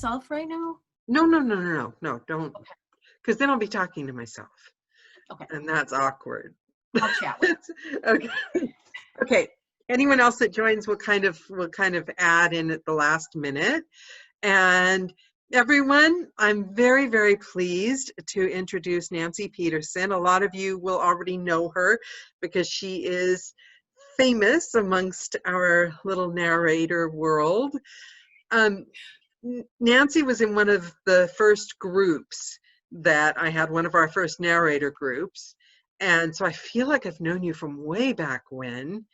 myself right now? No, no, no, no, no, no, don't, Okay. because then I'll be talking to myself. Okay. And that's awkward. I'll chat with Okay. Okay. Anyone else that joins will kind of add in at the last minute. And everyone, I'm very, very pleased to introduce Nancy Peterson. A lot of you will already know her because she is famous amongst our little narrator world. Nancy was in one of the first groups that I had, one of our first narrator groups. And so I feel like I've known you from way back when.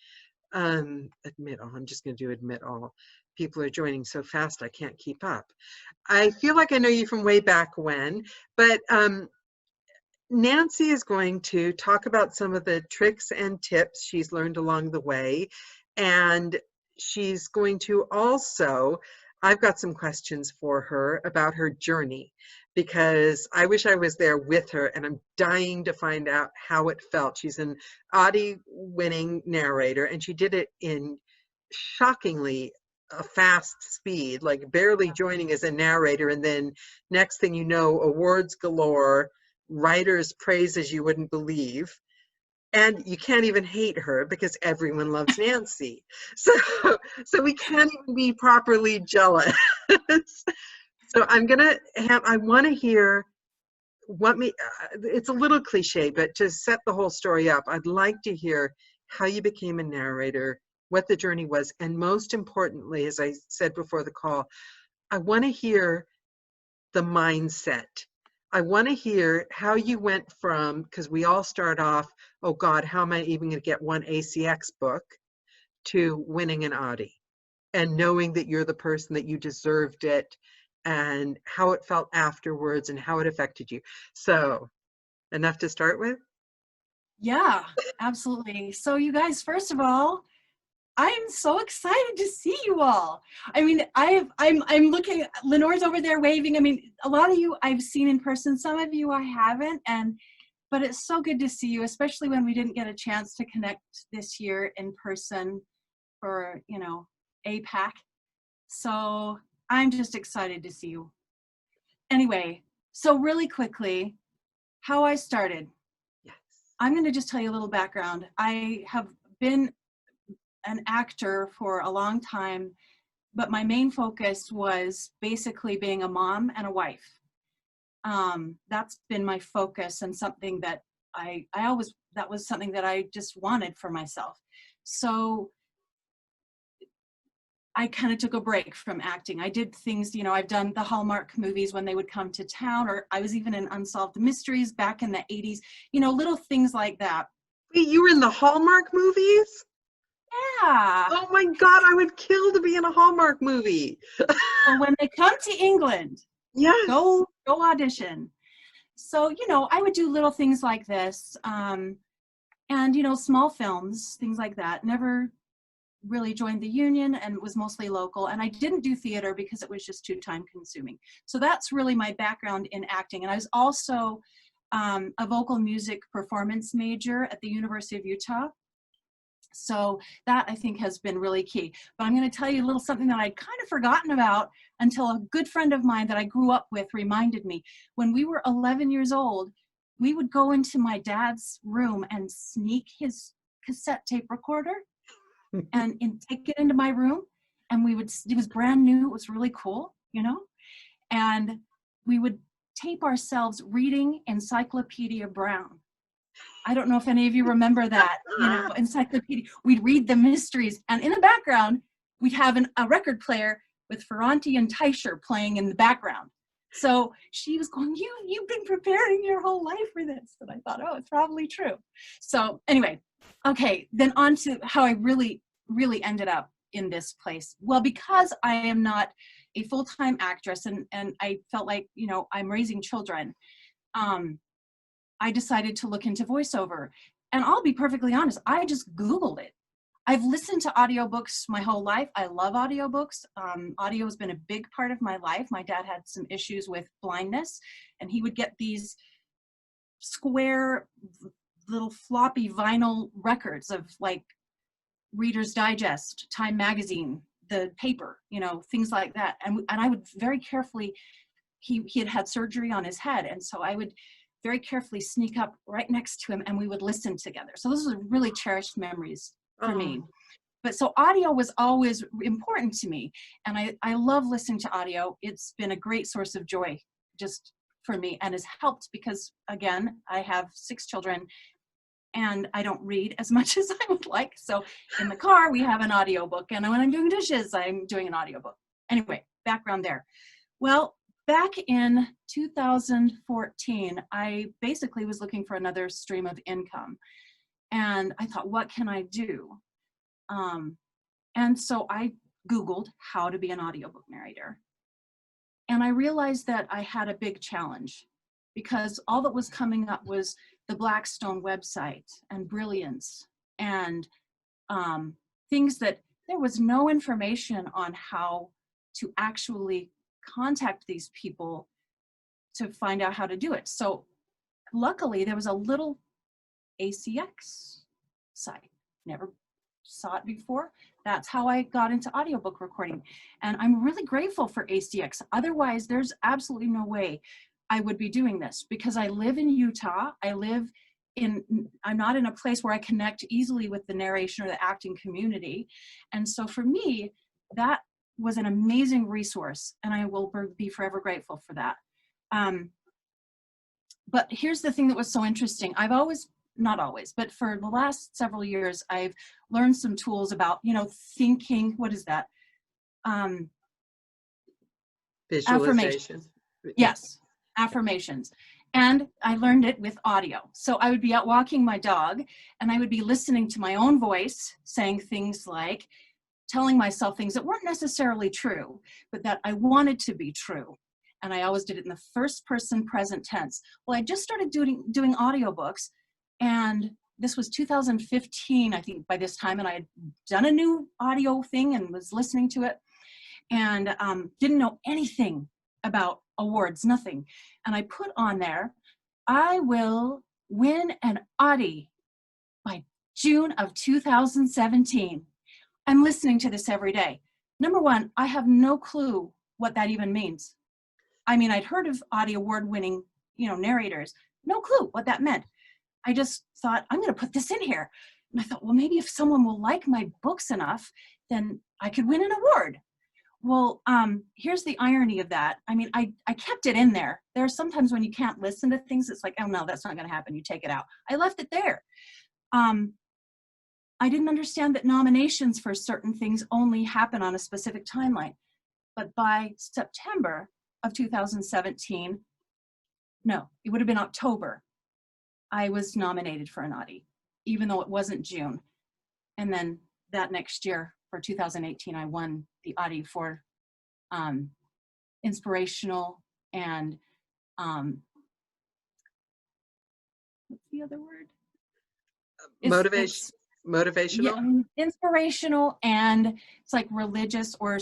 Admit all, I'm just going to do admit all. People are joining so fast, I can't keep up. I feel like I know you from way back when, but Nancy is going to talk about some of the tricks and tips she's learned along the way. And she's going to also, I've got some questions for her about her journey, because I wish I was there with her and I'm dying to find out how it felt. She's an Audie-winning narrator and she did it in shockingly a fast speed, like barely joining as a narrator. And then next thing you know, awards galore, writers praises you wouldn't believe. And you can't even hate her because everyone loves Nancy. So we can't even be properly jealous. So I want to hear it's a little cliche, but to set the whole story up, I'd like to hear how you became a narrator, what the journey was, and most importantly, as I said before the call, I want to hear the mindset. I want to hear how you went from, because we all start off, oh God, how am I even going to get one ACX book, to winning an Audie and knowing that you're the person that you deserved it, and how it felt afterwards and how it affected you. So, enough to start with? Yeah, absolutely. So you guys, first of all, I'm so excited to see you all. I mean, I'm looking, Lenore's over there waving. I mean, a lot of you I've seen in person, some of you I haven't, but it's so good to see you, especially when we didn't get a chance to connect this year in person for, APAC. So I'm just excited to see you. Anyway, so really quickly, how I started. Yes. I'm going to just tell you a little background. I have been an actor for a long time, but my main focus was basically being a mom and a wife. That's been my focus, and something that that was something that I just wanted for myself. So I kind of took a break from acting. I did things, I've done the Hallmark movies when they would come to town, or I was even in Unsolved Mysteries back in the 80s, little things like that. Wait, you were in the Hallmark movies? Yeah. Oh my God, I would kill to be in a Hallmark movie. Well, when they come to England, Yes. go audition. So, I would do little things like this, and, small films, things like that. Never really joined the union, and it was mostly local. And I didn't do theater because it was just too time consuming. So that's really my background in acting. And I was also a vocal music performance major at the University of Utah. So that, I think, has been really key. But I'm going to tell you a little something that I'd kind of forgotten about until a good friend of mine that I grew up with reminded me. When we were 11 years old, we would go into my dad's room and sneak his cassette tape recorder and take it into my room. And it was brand new. It was really cool, and we would tape ourselves reading Encyclopedia Brown. I don't know if any of you remember that, encyclopedia. We'd read the mysteries, and in the background, we'd have a record player with Ferranti and Teicher playing in the background. So she was going, you've been preparing your whole life for this. And I thought, oh, it's probably true. So anyway, okay, then on to how I really, really ended up in this place. Well, because I am not a full-time actress, and I felt like, I'm raising children, I decided to look into voiceover. And I'll be perfectly honest, I just Googled it. I've listened to audiobooks my whole life. I love audiobooks. Audio has been a big part of my life. My dad had some issues with blindness, and he would get these square little floppy vinyl records of like Reader's Digest, Time Magazine, the paper, you know, things like that. And I would very carefully, he had surgery on his head. And so I would very carefully sneak up right next to him and we would listen together. So those are really cherished memories for me. But so audio was always important to me. And I love listening to audio. It's been a great source of joy just for me and has helped because, again, I have 6 children and I don't read as much as I would like. So in the car, we have an audiobook. And when I'm doing dishes, I'm doing an audiobook. Anyway, background there. Well, back in 2014, I basically was looking for another stream of income. And I thought, what can I do? And so I Googled how to be an audiobook narrator. And I realized that I had a big challenge because all that was coming up was the Blackstone website and Brilliance and things that there was no information on how to actually contact these people to find out how to do it. So luckily there was a little ACX site. Never saw it before. That's how I got into audiobook recording. And I'm really grateful for ACX. Otherwise, there's absolutely no way I would be doing this because I live in Utah. I'm not in a place where I connect easily with the narration or the acting community. And so for me, that was an amazing resource and I will be forever grateful for that. But here's the thing that was so interesting. Not always, but for the last several years, I've learned some tools about, you know, thinking, what is that? Visualization. Yes, affirmations. And I learned it with audio. So I would be out walking my dog and I would be listening to my own voice saying things like, telling myself things that weren't necessarily true, but that I wanted to be true. And I always did it in the first person present tense. Well, I just started doing audiobooks. And this was 2015, I think, by this time, and I had done a new audio thing and was listening to it and didn't know anything about awards, nothing. And I put on there, I will win an Audie by June of 2017. I'm listening to this every day. Number one, I have no clue what that even means. I mean, I'd heard of Audie award-winning, you know, narrators, no clue what that meant. I just thought, I'm going to put this in here. And I thought, well, maybe if someone will like my books enough, then I could win an award. Well, here's the irony of that. I mean, I kept it in there. There are sometimes when you can't listen to things, it's like, oh no, that's not going to happen. You take it out. I left it there. I didn't understand that nominations for certain things only happen on a specific timeline. But by September of 2017, no, it would have been October, I was nominated for an Audie, even though it wasn't June. And then that next year, for 2018, I won the Audie for inspirational and what's the other word? Motivational? Yeah, inspirational, and it's like religious or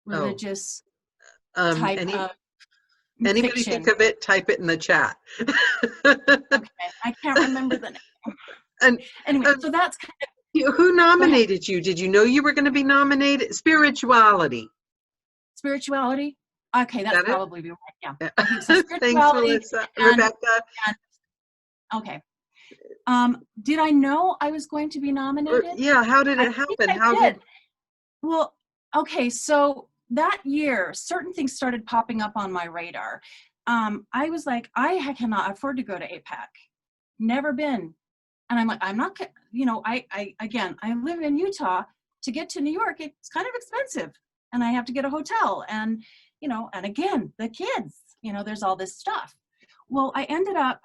religious type of Anybody fiction. think of it, type it in the chat. Okay, I can't remember the name. And anyway, so that's kind of, who nominated you? Did you know you were going to be nominated? Spirituality. Spirituality? Okay, that's probably right. Yeah. I think so. Thanks, Melissa. Rebecca. Okay. Did I know I was going to be nominated? Yeah, how did it happen? Well, okay, so that year, certain things started popping up on my radar. I was like, I cannot afford to go to APAC. Never been. And I'm like, I'm not, you know, I live in Utah. To get to New York, it's kind of expensive. And I have to get a hotel. And, you know, and again, the kids, you know, there's all this stuff. Well, I ended up,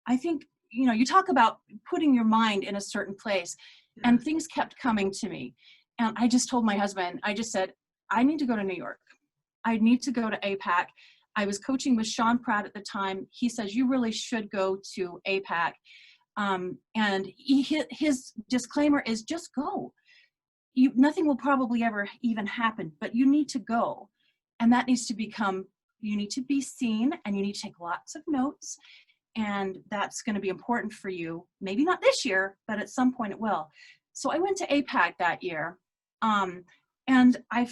I think, you know, you talk about putting your mind in a certain place, and things kept coming to me. And I just told my husband, I just said, I need to go to New York. I need to go to APAC. I was coaching with Sean Pratt at the time. He says, you really should go to APAC. And his disclaimer is just go. Nothing will probably ever even happen, but you need to go. And that needs to become, you need to be seen, and you need to take lots of notes. And that's going to be important for you. Maybe not this year, but at some point it will. So I went to APAC that year. And I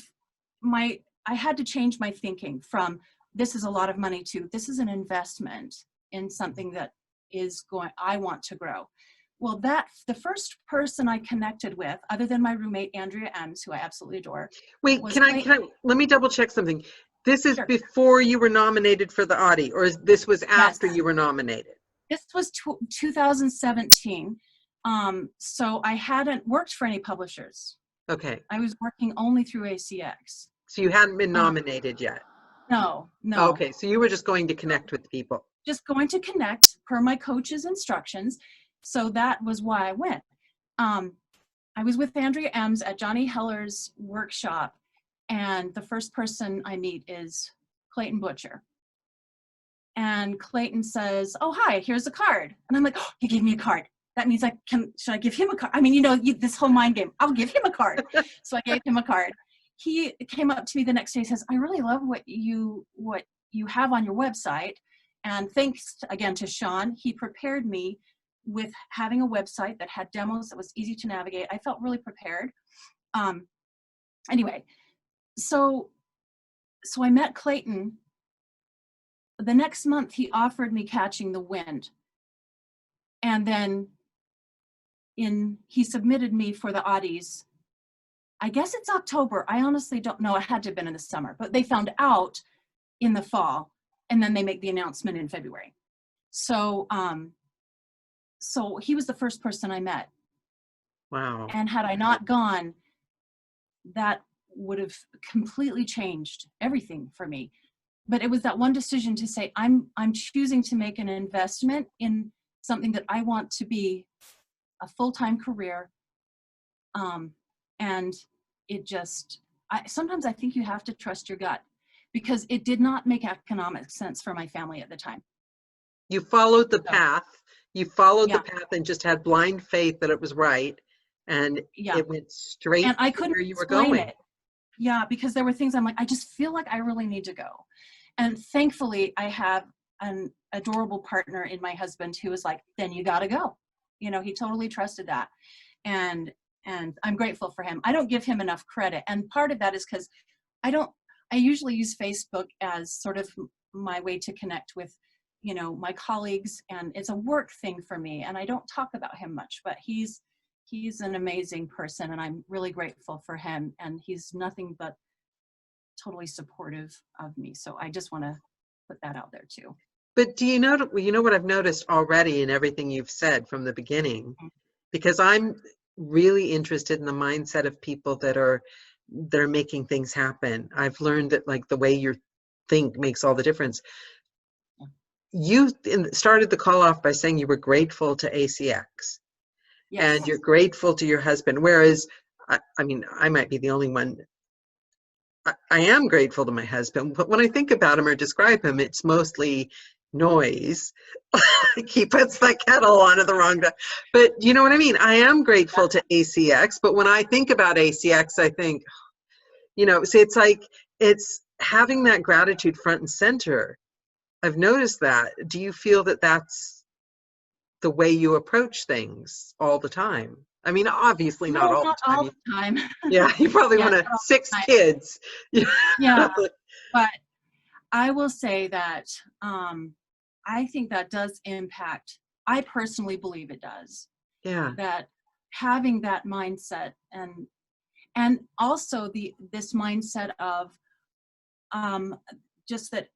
had to change my thinking from this is a lot of money to this is an investment in something that I want to grow. Well, the first person I connected with, other than my roommate, Andrea Ems, who I absolutely adore, Wait, was let me double check something. This is Sure. before you were nominated for the Audie, or this was Yes. after you were nominated? This was 2017. So I hadn't worked for any publishers. Okay. I was working only through ACX. So you hadn't been nominated yet? No. Okay, so you were just going to connect with people. Just going to connect per my coach's instructions. So that was why I went. I was with Andrea Ems at Johnny Heller's workshop, and the first person I meet is Clayton Butcher. And Clayton says, "Oh, hi, here's a card." And I'm like, "Oh, you gave me a card. That means should I give him a card?" I mean, this whole mind game, I'll give him a card. So I gave him a card. He came up to me the next day and says, "I really love what you have on your website." And thanks again to Sean, he prepared me with having a website that had demos that was easy to navigate. I felt really prepared. Anyway, so I met Clayton. The next month, he offered me Catching the Wind. And then he submitted me for the Audies. I guess it's October. I honestly don't know. It had to have been in the summer, but they found out in the fall, and then they make the announcement in February. So, so he was the first person I met. Wow. And had I not gone, that would have completely changed everything for me. But it was that one decision to say, I'm choosing to make an investment in something that I want to be a full-time career. And it just, sometimes I think you have to trust your gut, because it did not make economic sense for my family at the time. You followed the path. You followed Yeah. the path and just had blind faith that it was right. And Yeah. it went straight And I to couldn't where you were explain going. it. Yeah, because there were things I'm like, I just feel like I really need to go. And thankfully, I have an adorable partner in my husband who was like, then you got to go. He totally trusted that. And I'm grateful for him. I don't give him enough credit. And part of that is because I usually use Facebook as sort of my way to connect with, my colleagues, and it's a work thing for me. And I don't talk about him much, but he's an amazing person, and I'm really grateful for him. And he's nothing but totally supportive of me. So I just want to put that out there too. But do you know what I've noticed already in everything you've said from the beginning? Because I'm really interested in the mindset of people that are making things happen. I've learned that like the way you think makes all the difference. You started the call off by saying you were grateful to ACX. Yes. And you're grateful to your husband. Whereas, I mean, I might be the only one. I am grateful to my husband, but when I think about him or describe him, it's mostly noise. He puts that kettle on at the wrong time. But you know what I mean? I am grateful to ACX, but when I think about ACX, I think, so it's like, it's having that gratitude front and center. I've noticed that. Do you feel that that's the way you approach things all the time? I mean, obviously not all the time. Yeah, you probably want 6 kids. Yeah, but I will say that I think that does impact. I personally believe it does. Yeah. That having that mindset and also this mindset of just that,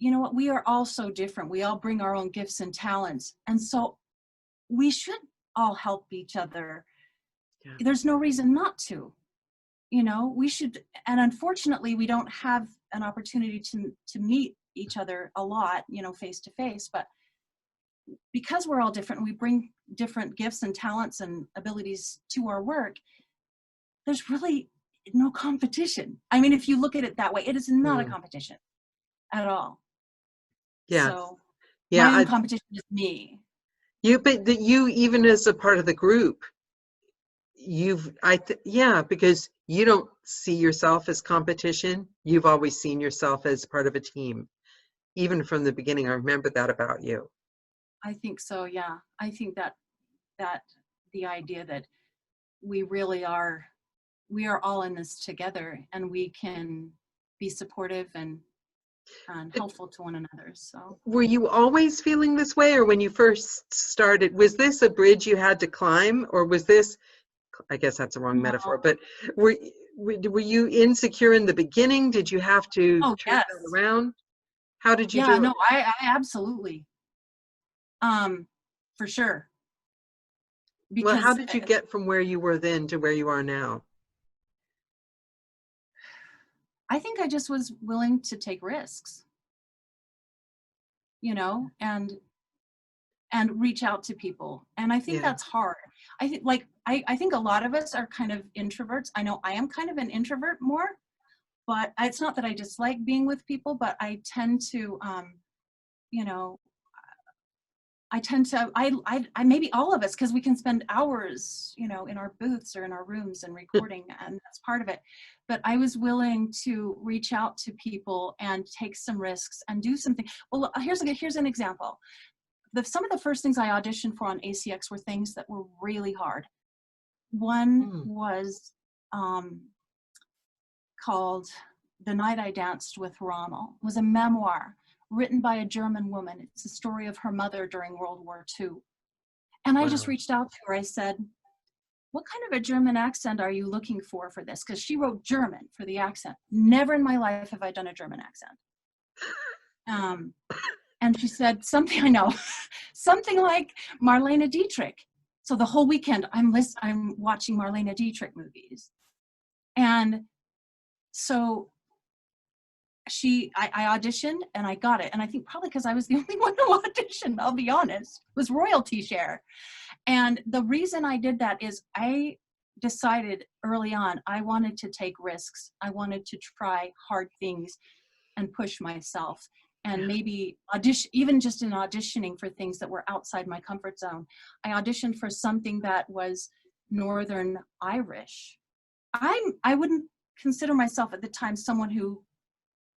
what, we are all so different. We all bring our own gifts and talents, and so we should all help each other. Yeah. There's no reason not to. We should, and unfortunately we don't have an opportunity to meet each other a lot, face to face, but because we're all different, we bring different gifts and talents and abilities to our work, there's really no competition. I mean, if you look at it that way, it is not a competition at all. Yeah. So yeah, my own competition is me. But you, even as a part of the group, because you don't see yourself as competition. You've always seen yourself as part of a team, even from the beginning. I remember that about you. I think so. Yeah, I think that the idea that we really are we are all in this together, and we can be supportive and helpful to one another. So Were you always feeling this way, or when you first started, was this a bridge you had to climb, or was this, I guess that's a wrong metaphor, no. but were you insecure in the beginning? Did you have to Oh turn that yes. around? How did you Yeah, do no, it? I absolutely, for sure, Well, how because did you get from where you were then to where you are now? I think I just was willing to take risks, you know, and reach out to people. And I think Yeah. that's hard. I think like I think a lot of us are kind of introverts. I know I am kind of an introvert more, but it's not that I dislike being with people, but I tend to you know, I tend to, I maybe all of us, because we can spend hours, you know, in our booths or in our rooms and recording, and that's part of it. But I was willing to reach out to people and take some risks and do something. Well, here's an example. Some of the first things I auditioned for on ACX were things that were really hard. One Mm. was called The Night I Danced with Rommel. It was a memoir written by a German woman. It's a story of her mother during World War II. And I just Wow. reached out to her. I said, what kind of a German accent are you looking for this? Because she wrote German for the accent. Never in my life have I done a German accent. And she said something, I know, something like Marlene Dietrich. So the whole weekend I'm watching Marlene Dietrich movies. And so I auditioned and I got it. And I think probably because I was the only one who auditioned, I'll be honest, was royalty share. And the reason I did that is I decided early on I wanted to take risks. I wanted to try hard things and push myself. And maybe audition, even just in auditioning for things that were outside my comfort zone. I auditioned for something that was Northern Irish. I wouldn't consider myself at the time someone who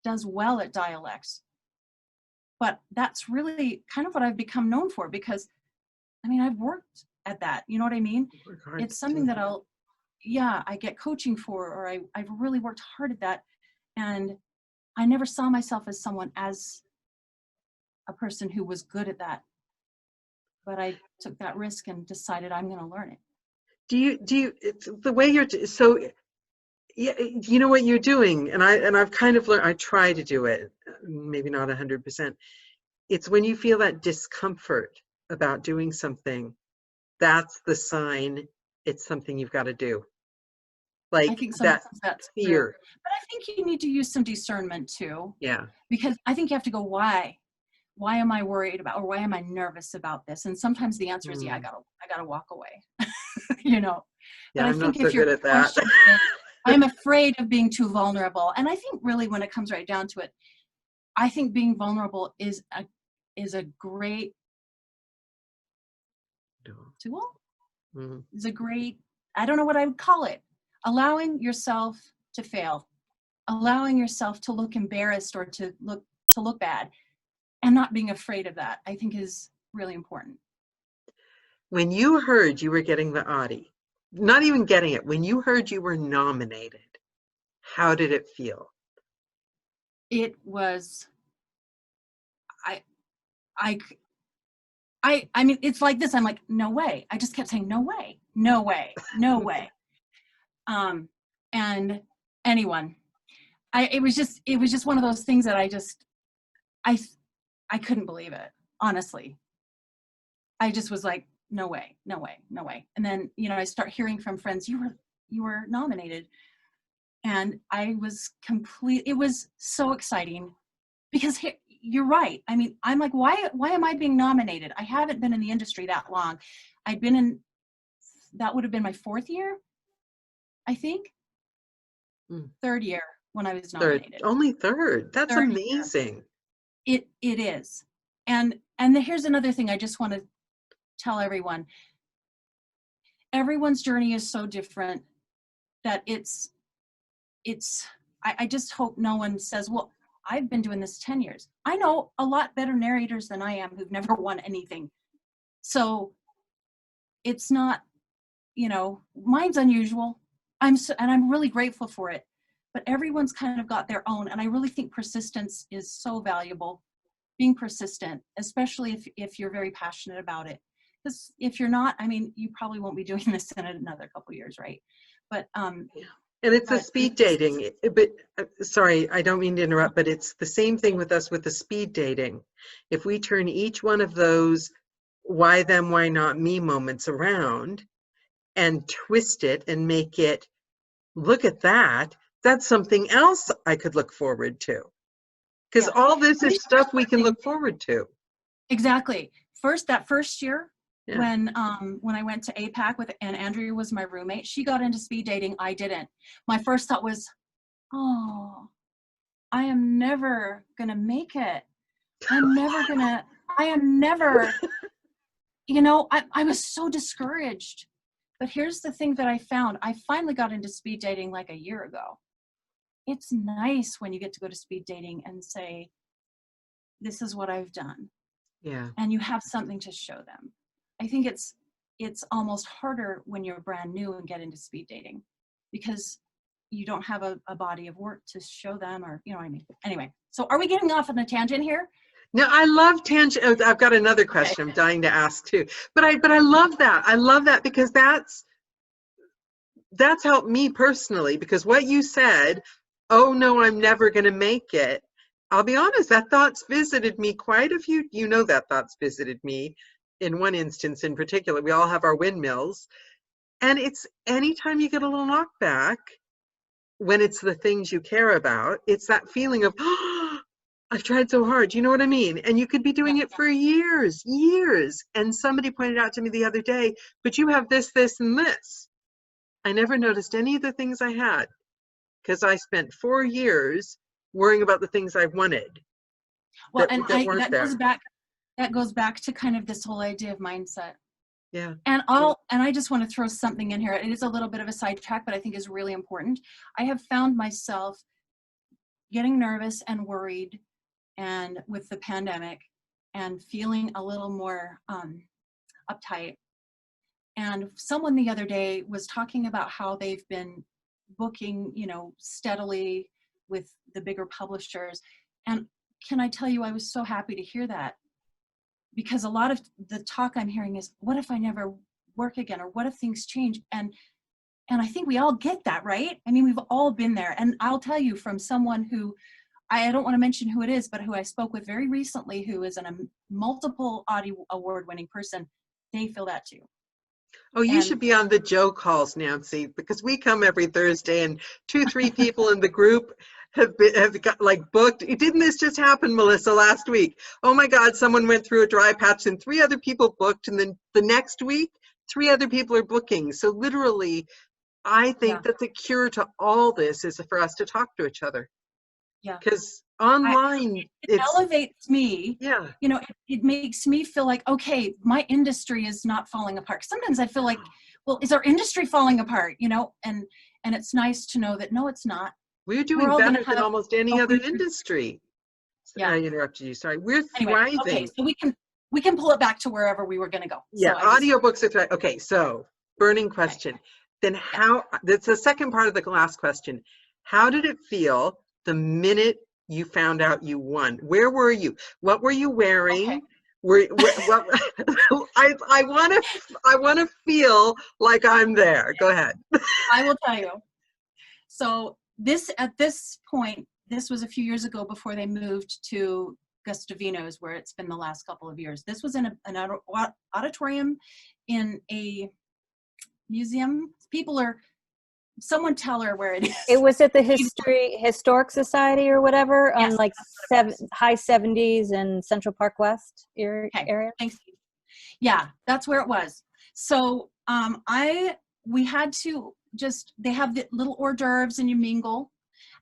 does well at dialects, but that's really kind of what I've become known for, because I mean, I've worked at that, you know what I mean? Work hard It's to something that I get coaching for, or I've really worked hard at that. And I never saw myself as a person who was good at that, but I took that risk and decided I'm going to learn it. It's the way so, yeah, you know what you're doing, and I've kind of learned, I try to do it, maybe not 100%. It's when you feel that discomfort about doing something, that's the sign it's something you've got to do. I Like think that sometimes that's true, fear. but I think you need to use some discernment too, Yeah. because I think you have to go, why am I worried about, or why am I nervous about this? And sometimes the answer is, yeah, Mm. I gotta walk away, you know. But Yeah, I I'm not think so if your good at that. question is, I'm afraid of being too vulnerable. And I think really when it comes right down to it, I think being vulnerable is a great tool. Mm. Is a great, I don't know what I would call it. Allowing yourself to fail, allowing yourself to look embarrassed or to look bad, and not being afraid of that, I think is really important. When you heard you were getting the Audie, not even getting it, when you heard you were nominated, how did it feel? It was, I, I, I mean, it's like this. I'm like, no way. I just kept saying, no way, no way, no way. And anyone, it was just one of those things that I, I couldn't believe it. Honestly, I just was like, no way, no way, no way. And then, you know, I start hearing from friends, you were nominated. And I was it was so exciting, because you're right. I mean, I'm like, why am I being nominated? I haven't been in the industry that long. I'd been in, that would have been my fourth year, I think. Mm. Third year when I was Third, nominated. only third. That's Third year. amazing. It is. And here's another thing I just want to tell everyone. Everyone's journey is so different that I just hope no one says, well, I've been doing this 10 years. I know a lot better narrators than I am who've never won anything. So it's not, you know, mine's unusual. and I'm really grateful for it. But everyone's kind of got their own, and I really think persistence is so valuable. Being persistent, especially if you're very passionate about it. Because if you're not, I mean, you probably won't be doing this in another couple years, right? But Yeah. And it's a but speed dating. But sorry, I don't mean to interrupt, but it's the same thing with us with the speed dating. If we turn each one of those why them, why not me moments around and twist it and make it, look at that, that's something else I could look forward to. Because yeah, all this let me is share stuff we can something. look forward to. Exactly. That first year Yeah. when I went to APAC and Andrea was my roommate, she got into speed dating. I didn't. My first thought was, oh, I am never gonna make it. I am never, I was so discouraged. But here's the thing that I found. I finally got into speed dating like a year ago. It's nice when you get to go to speed dating and say, this is what I've done. Yeah. And you have something to show them. I think it's almost harder when you're brand new and get into speed dating because you don't have a body of work to show them, or you know what I mean. Anyway, so are we getting off on a tangent here? No, I love tangent. I've got another question I'm dying to ask too. But I love that. I love that because that's helped me personally, because what you said, oh no, I'm never going to make it. I'll be honest, that thought's visited me quite a few, that thought's visited me in one instance in particular. We all have our windmills. And it's anytime you get a little knockback, when it's the things you care about, it's that feeling of, oh, I've tried so hard. You know what I mean? And you could be Yeah. doing it for years. And somebody pointed out to me the other day, but you have this, this, and this. I never noticed any of the things I had because I spent 4 years worrying about the things I wanted. Well, that weren't there. That goes back to kind of this whole idea of mindset. Yeah. And I just want to throw something in here. It is a little bit of a sidetrack, but I think is really important. I have found myself getting nervous and worried and with the pandemic and feeling a little more uptight. And someone the other day was talking about how they've been booking, steadily with the bigger publishers. And can I tell you, I was so happy to hear that, because a lot of the talk I'm hearing is, what if I never work again? Or what if things change? And I think we all get that, right? I mean, we've all been there. And I'll tell you from someone who, I don't want to mention who it is, but who I spoke with very recently, who is a multiple Audie award winning person, they feel that too. Oh, you should be on the Joe calls, Nancy, because we come every Thursday and 2-3 people in the group have got like booked. Didn't this just happen, Melissa, last week? Oh my God, someone went through a dry patch and 3 other people booked, and then the next week, 3 other people are booking. So literally, I think that the cure to all this is for us to talk to each other. Yeah. Because online, it elevates me. Yeah. It makes me feel like, okay, my industry is not falling apart. Sometimes I feel like, well, is our industry falling apart? And it's nice to know that, no, it's not. We're doing better than almost any other industry. Yeah. I interrupted you. Sorry. We're anyway, thriving. Okay, so we can pull it back to wherever we were going to go. Yeah, so audiobooks are thriving. Okay, so burning question. Okay. Then that's the second part of the last question. How did it feel the minute you found out you won? Where were you? What were you wearing? Okay. I want to feel like I'm there. Go ahead. I will tell you. So at this point, this was a few years ago before they moved to Gustavino's, where it's been the last couple of years. This was in an auditorium in a museum. Someone tell her where it is. It was at the Historic Society or whatever, yes, on like high 70s in Central Park West area. Thanks. Yeah, that's where it was. So we had to they have the little hors d'oeuvres and you mingle.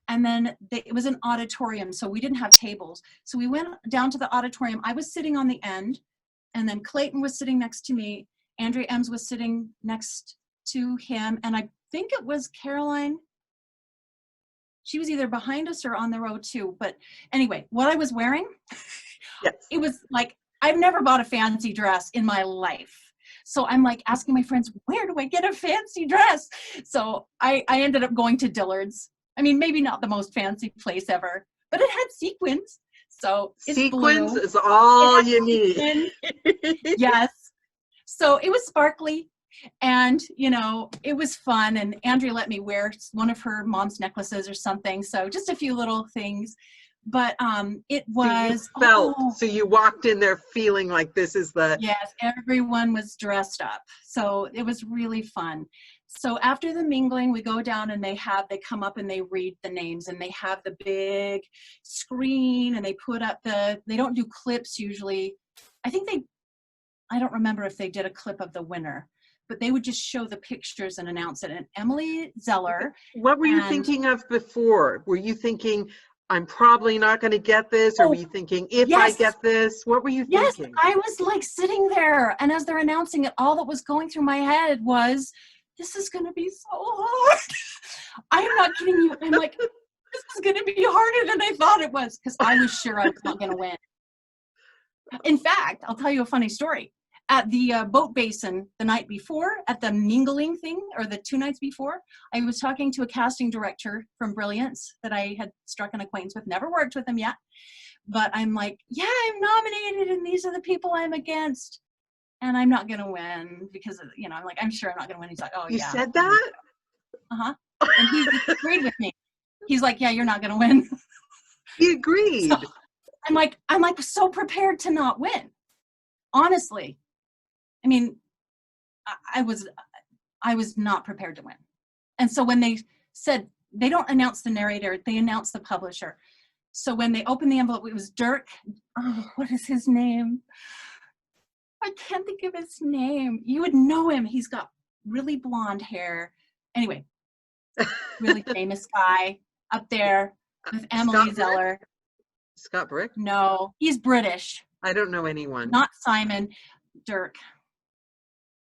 And then it was an auditorium, so we didn't have tables. So we went down to the auditorium. I was sitting on the end, and then Clayton was sitting next to me. Andrea Ems was sitting next to him, and I think it was Caroline. She was either behind us or on the row too. But anyway, what I was wearing, yes. It was like, I've never bought a fancy dress in my life. So I'm like asking my friends, where do I get a fancy dress? So I ended up going to Dillard's. I mean, maybe not the most fancy place ever, but it had sequins. So it's Sequins blue. is all It had you need. sequins. Yes. So it was sparkly, and it was fun. And Andrea let me wear one of her mom's necklaces or something. So just a few little things. But it was So you walked in there feeling like this is the yes, everyone was dressed up. So it was really fun. So after the mingling, we go down and they come up and they read the names, and they have the big screen, and they put up they don't do clips usually. I don't remember if they did a clip of the winner, but they would just show the pictures and announce it. And Emily Zeller. What were you thinking of before? Were you thinking, I'm probably not going to get this? Or were you thinking, if I get this? What were you thinking? Yes, I was like sitting there, and as they're announcing it, all that was going through my head was, this is going to be so hard. I am not kidding you. I'm like, this is going to be harder than I thought it was, because I was sure I was not going to win. In fact, I'll tell you a funny story. At the boat basin the night before, at the mingling thing, or the 2 nights before, I was talking to a casting director from Brilliance that I had struck an acquaintance with, never worked with him yet. But I'm like, yeah, I'm nominated, and these are the people I'm against, and I'm not going to win because, I'm like, I'm sure I'm not going to win. He's like, oh, You yeah. said that? Uh-huh. And he agreed with me. He's like, yeah, you're not going to win. He agreed. So I'm like so prepared to not win. Honestly. I mean, I was not prepared to win. And so when they said, they don't announce the narrator, they announce the publisher. So when they opened the envelope, it was Dirk. Oh, what is his name? I can't think of his name. You would know him. He's got really blonde hair. Anyway, really famous guy up there with Emily Zeller. Scott Brick? No, he's British. I don't know anyone. Not Simon. Dirk.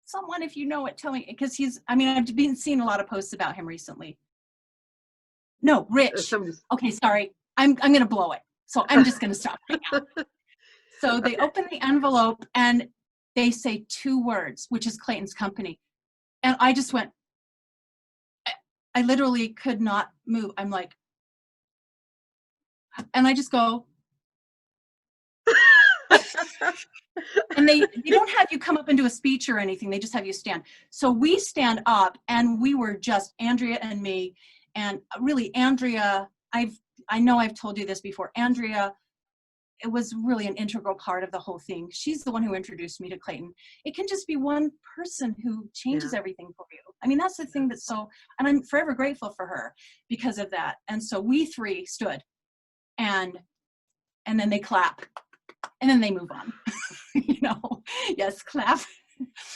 Someone, if you know it, tell me, because I've been seeing a lot of posts about him recently. No, Rich. Okay, sorry. I'm going to blow it. So I'm just going to stop right now. So they open the envelope and they say 2 words, which is Clayton's company. And I just went, I literally could not move. I'm like, and I just go, and they don't have you come up and do a speech or anything. They just have you stand. So we stand up, and we were just Andrea and me. And really, Andrea, I know I've told you this before. Andrea, it was really an integral part of the whole thing. She's the one who introduced me to Clayton. It can just be one person who changes everything for you. I mean, that's the thing that's so, and I'm forever grateful for her because of that. And so we 3 stood, and then they clap, and then they move on. Yes, clap.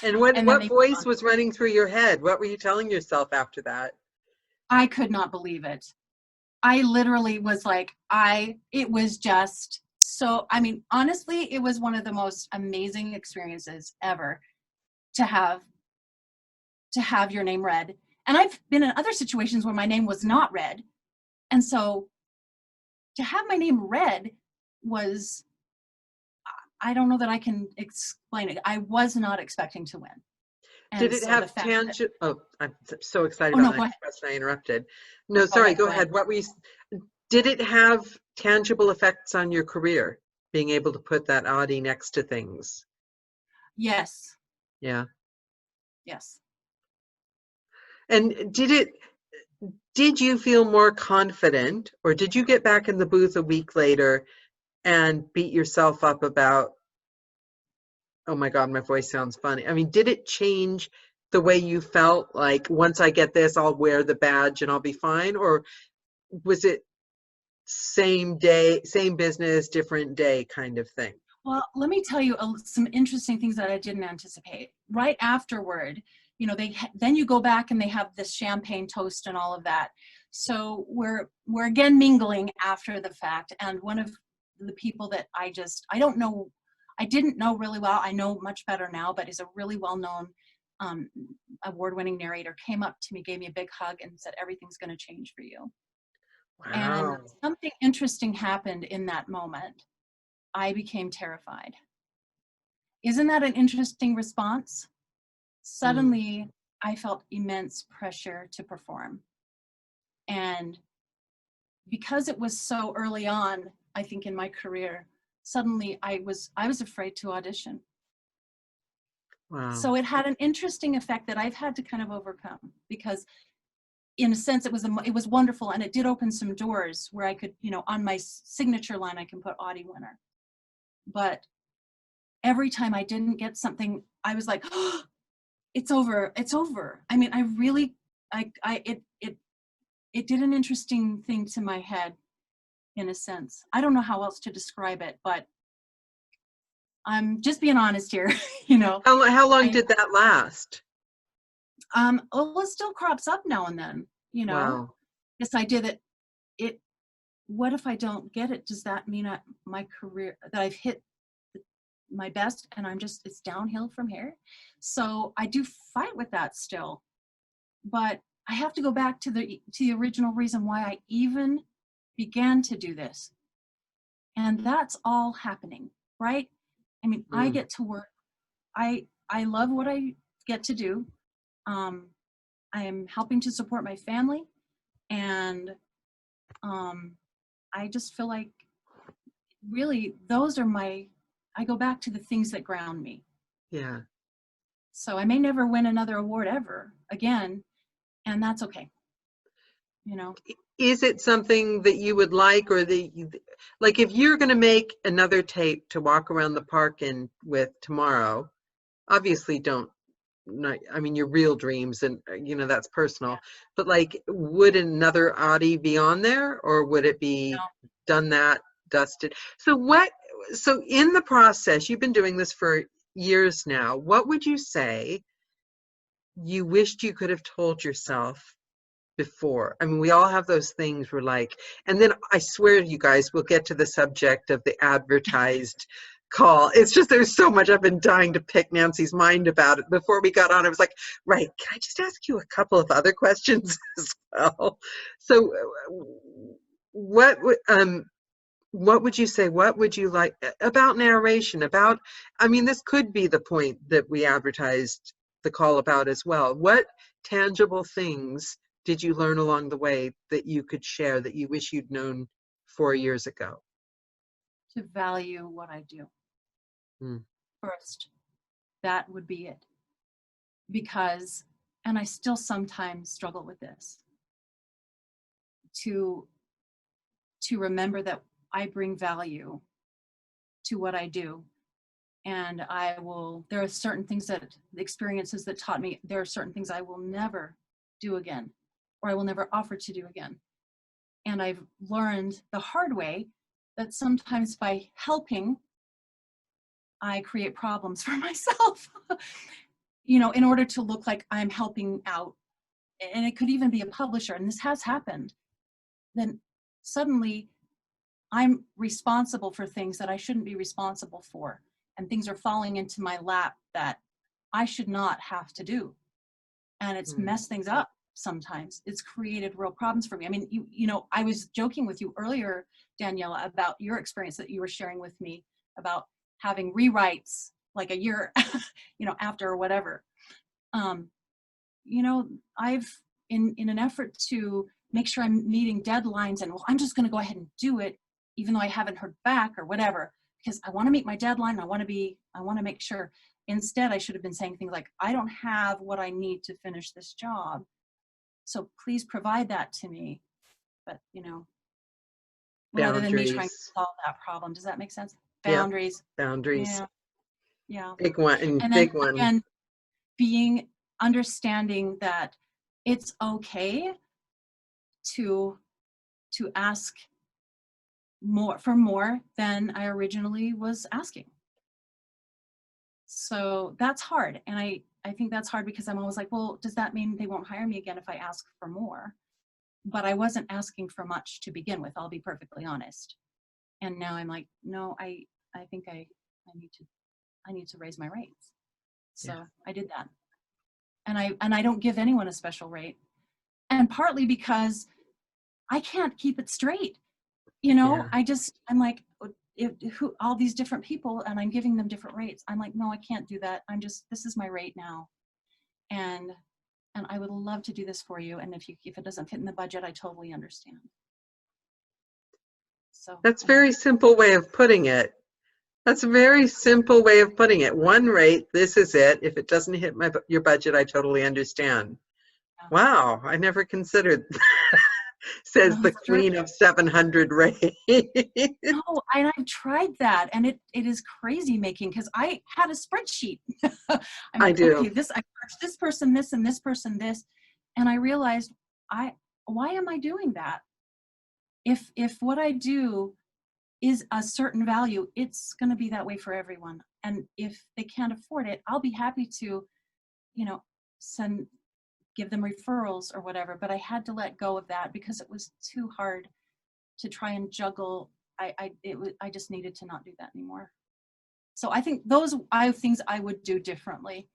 And what voice was running through your head? What were you telling yourself after that? I could not believe it. I literally was like, it was just so, I mean, honestly, it was one of the most amazing experiences ever to have your name read. And I've been in other situations where my name was not read. And so to have my name read was, I don't know that I can explain it. I was not expecting to win. And did it have tangible? Oh, I'm so excited about that question. I interrupted. No, sorry. Go ahead. What were you? Did it have tangible effects on your career? Being able to put that Audi next to things. Yes. Yeah. Yes. And did you feel more confident, or did you get back in the booth a week later and beat yourself up about, oh my God, my voice sounds funny. I mean, did it change the way you felt, like, once I get this, I'll wear the badge and I'll be fine? Or was it same day, same business, different day kind of thing? Well, let me tell you some interesting things that I didn't anticipate. Right afterward, then you go back and they have this champagne toast and all of that. So we're again mingling after the fact. And one of the people that I didn't know really well, I know much better now, but is a really well-known award-winning narrator, came up to me, gave me a big hug, and said, everything's going to change for you. Wow. And something interesting happened in that moment. I became terrified. Isn't that an interesting response? suddenly I felt immense pressure to perform. And because it was so early on, I think in my career, suddenly I was afraid to audition. Wow. So it had an interesting effect that I've had to kind of overcome, because in a sense it was wonderful, and it did open some doors where I could, on my signature line I can put Audie winner. But every time I didn't get something, I was like, oh, it's over. I mean, I really, it did an interesting thing to my head, in a sense. I don't know how else to describe it, but I'm just being honest here. How long did that last? It still crops up now and then, Wow. this idea that what if I don't get it? Does that mean my career, that I've hit my best and it's downhill from here? So I do fight with that still, but I have to go back to the original reason why I even began to do this. And that's all happening, right? I mean, I get to work. I love what I get to do. I am helping to support my family, and I just feel like really those are I go back to the things that ground me. Yeah. So I may never win another award ever again, and that's okay. Is it something that you would like, or like if you're going to make another tape to walk around the park with tomorrow, obviously I mean, your real dreams, and that's personal, but like, would another Audie be on there, or would it be done, that, dusted? So in the process, you've been doing this for years now, what would you say you wished you could have told yourself before? I mean, we all have those things we're like, and then I swear to you guys, we'll get to the subject of the advertised call. It's just, there's so much. I've been dying to pick Nancy's mind about it. Before we got on, I was like, right, can I just ask you a couple of other questions as well? So what would you say, what would you like about narration, I mean, this could be the point that we advertised the call about as well. What tangible things did you learn along the way that you could share that you wish you'd known 4 years ago? To value what I do. First, that would be it. Because, and I still sometimes struggle with this, to remember that I bring value to what I do. And there are certain things experiences that taught me, there are certain things I will never do again, or I will never offer to do again. And I've learned the hard way that sometimes by helping, I create problems for myself, in order to look like I'm helping out. And it could even be a publisher, and this has happened. Then suddenly I'm responsible for things that I shouldn't be responsible for. And things are falling into my lap that I should not have to do. And it's messed things up sometimes. It's created real problems for me. I mean, I was joking with you earlier, Daniela, about your experience that you were sharing with me about having rewrites like a year, after or whatever. I've, in an effort to make sure I'm meeting deadlines, and I'm just going to go ahead and do it, even though I haven't heard back or whatever, because I want to meet my deadline. I want to make sure. Instead, I should have been saying things like, I don't have what I need to finish this job, so please provide that to me. But, rather than me trying to solve that problem. Does that make sense? Boundaries. Yep. Boundaries. Yeah. Big one. And then, big one. Again, understanding that it's okay to ask for more than I originally was asking. So that's hard. And I think that's hard because I'm always like, well, does that mean they won't hire me again if I ask for more? But I wasn't asking for much to begin with, I'll be perfectly honest. And now I'm like, no, I think I need to raise my rates. So I did that. And I don't give anyone a special rate. And partly because I can't keep it straight. I'm like, all these different people, and I'm giving them different rates. I'm like, no, I can't do that. This is my rate now. and I would love to do this for you. And if it doesn't fit in the budget, I totally understand. So That's a very simple way of putting it. That's a very simple way of putting it. One rate, this is it. If it doesn't hit your budget, I totally understand. Yeah. Wow, I never considered says No, the it's true. queen of 700 rate. No, and I've tried that, and it is crazy making, because I had a spreadsheet. I'm I like, do. okay, I charged this person this and this person this, and I realized why am I doing that? If what I do is a certain value, it's going to be that way for everyone. And if they can't afford it, I'll be happy to, give them referrals or whatever. But I had to let go of that because it was too hard to try and juggle. I just needed to not do that anymore. So I think those are things I would do differently.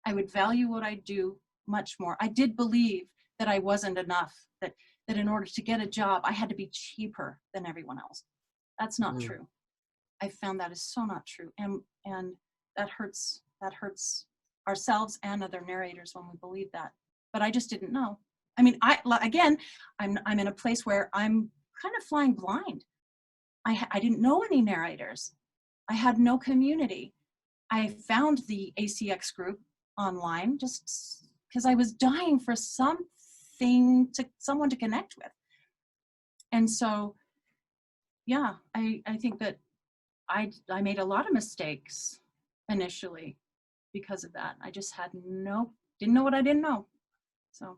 I would value what I do much more. I did believe that I wasn't enough, that in order to get a job, I had to be cheaper than everyone else. That's not true. I found that is so not true. And that hurts ourselves and other narrators when we believe that. But I just didn't know. I mean, I'm in a place where I'm kind of flying blind. I didn't know any narrators. I had no community. I found the ACX group online just because I was dying for someone to connect with. And so, yeah, I think that I made a lot of mistakes initially because of that. I just didn't know what I didn't know. So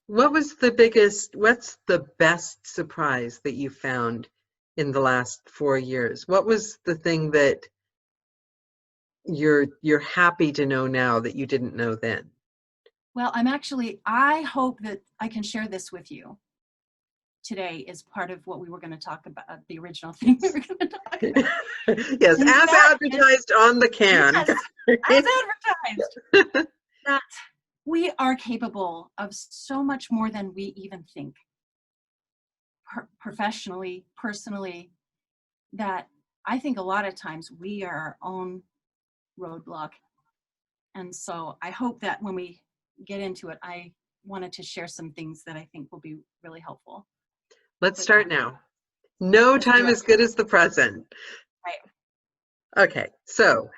what's the best surprise that you found in the last 4 years? What was the thing that you're happy to know now that you didn't know then? Well, I hope that I can share this with you today as part of what we were going to talk about, the original thing we were going to talk about. Yes, as advertised on the can. Yes, as advertised. That we are capable of so much more than we even think. Professionally, personally, that I think a lot of times we are our own roadblock. And so I hope that when we get into it, I wanted to share some things that I think will be really helpful. Let's start now. No time is good as the present. Right. Okay, so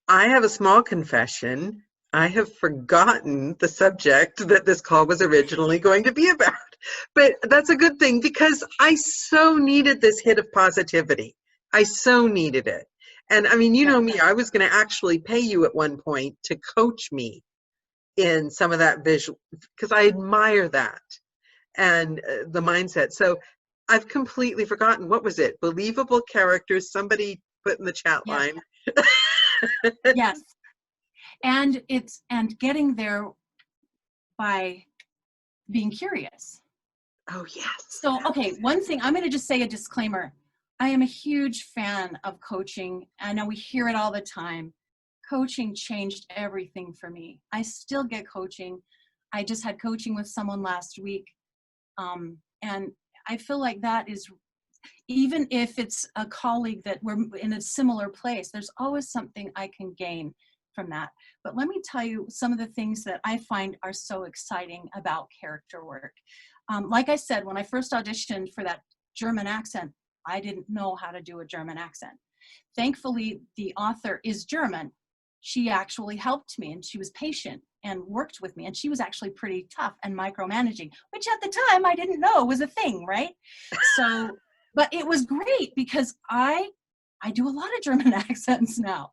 I have a small confession. I have forgotten the subject that this call was originally going to be about. But that's a good thing because I so needed this hit of positivity. I so needed it. And I mean, you know me, I was going to actually pay you at one point to coach me in some of that visual, because I admire that and the mindset. So I've completely forgotten. What was it? Believable characters. Somebody put in the chat line. Yes. And getting there by being curious. Oh, yes. So, okay, one thing, I'm going to just say a disclaimer. I am a huge fan of coaching. I know we hear it all the time. Coaching changed everything for me. I still get coaching. I just had coaching with someone last week. And I feel like that is, even if it's a colleague that we're in a similar place, there's always something I can gain from that. But let me tell you some of the things that I find are so exciting about character work. Like I said, when I first auditioned for that German accent, I didn't know how to do a German accent. Thankfully, the author is German. She actually helped me and she was patient and worked with me. And she was actually pretty tough and micromanaging, which at the time I didn't know was a thing, right? So, but it was great because I do a lot of German accents now.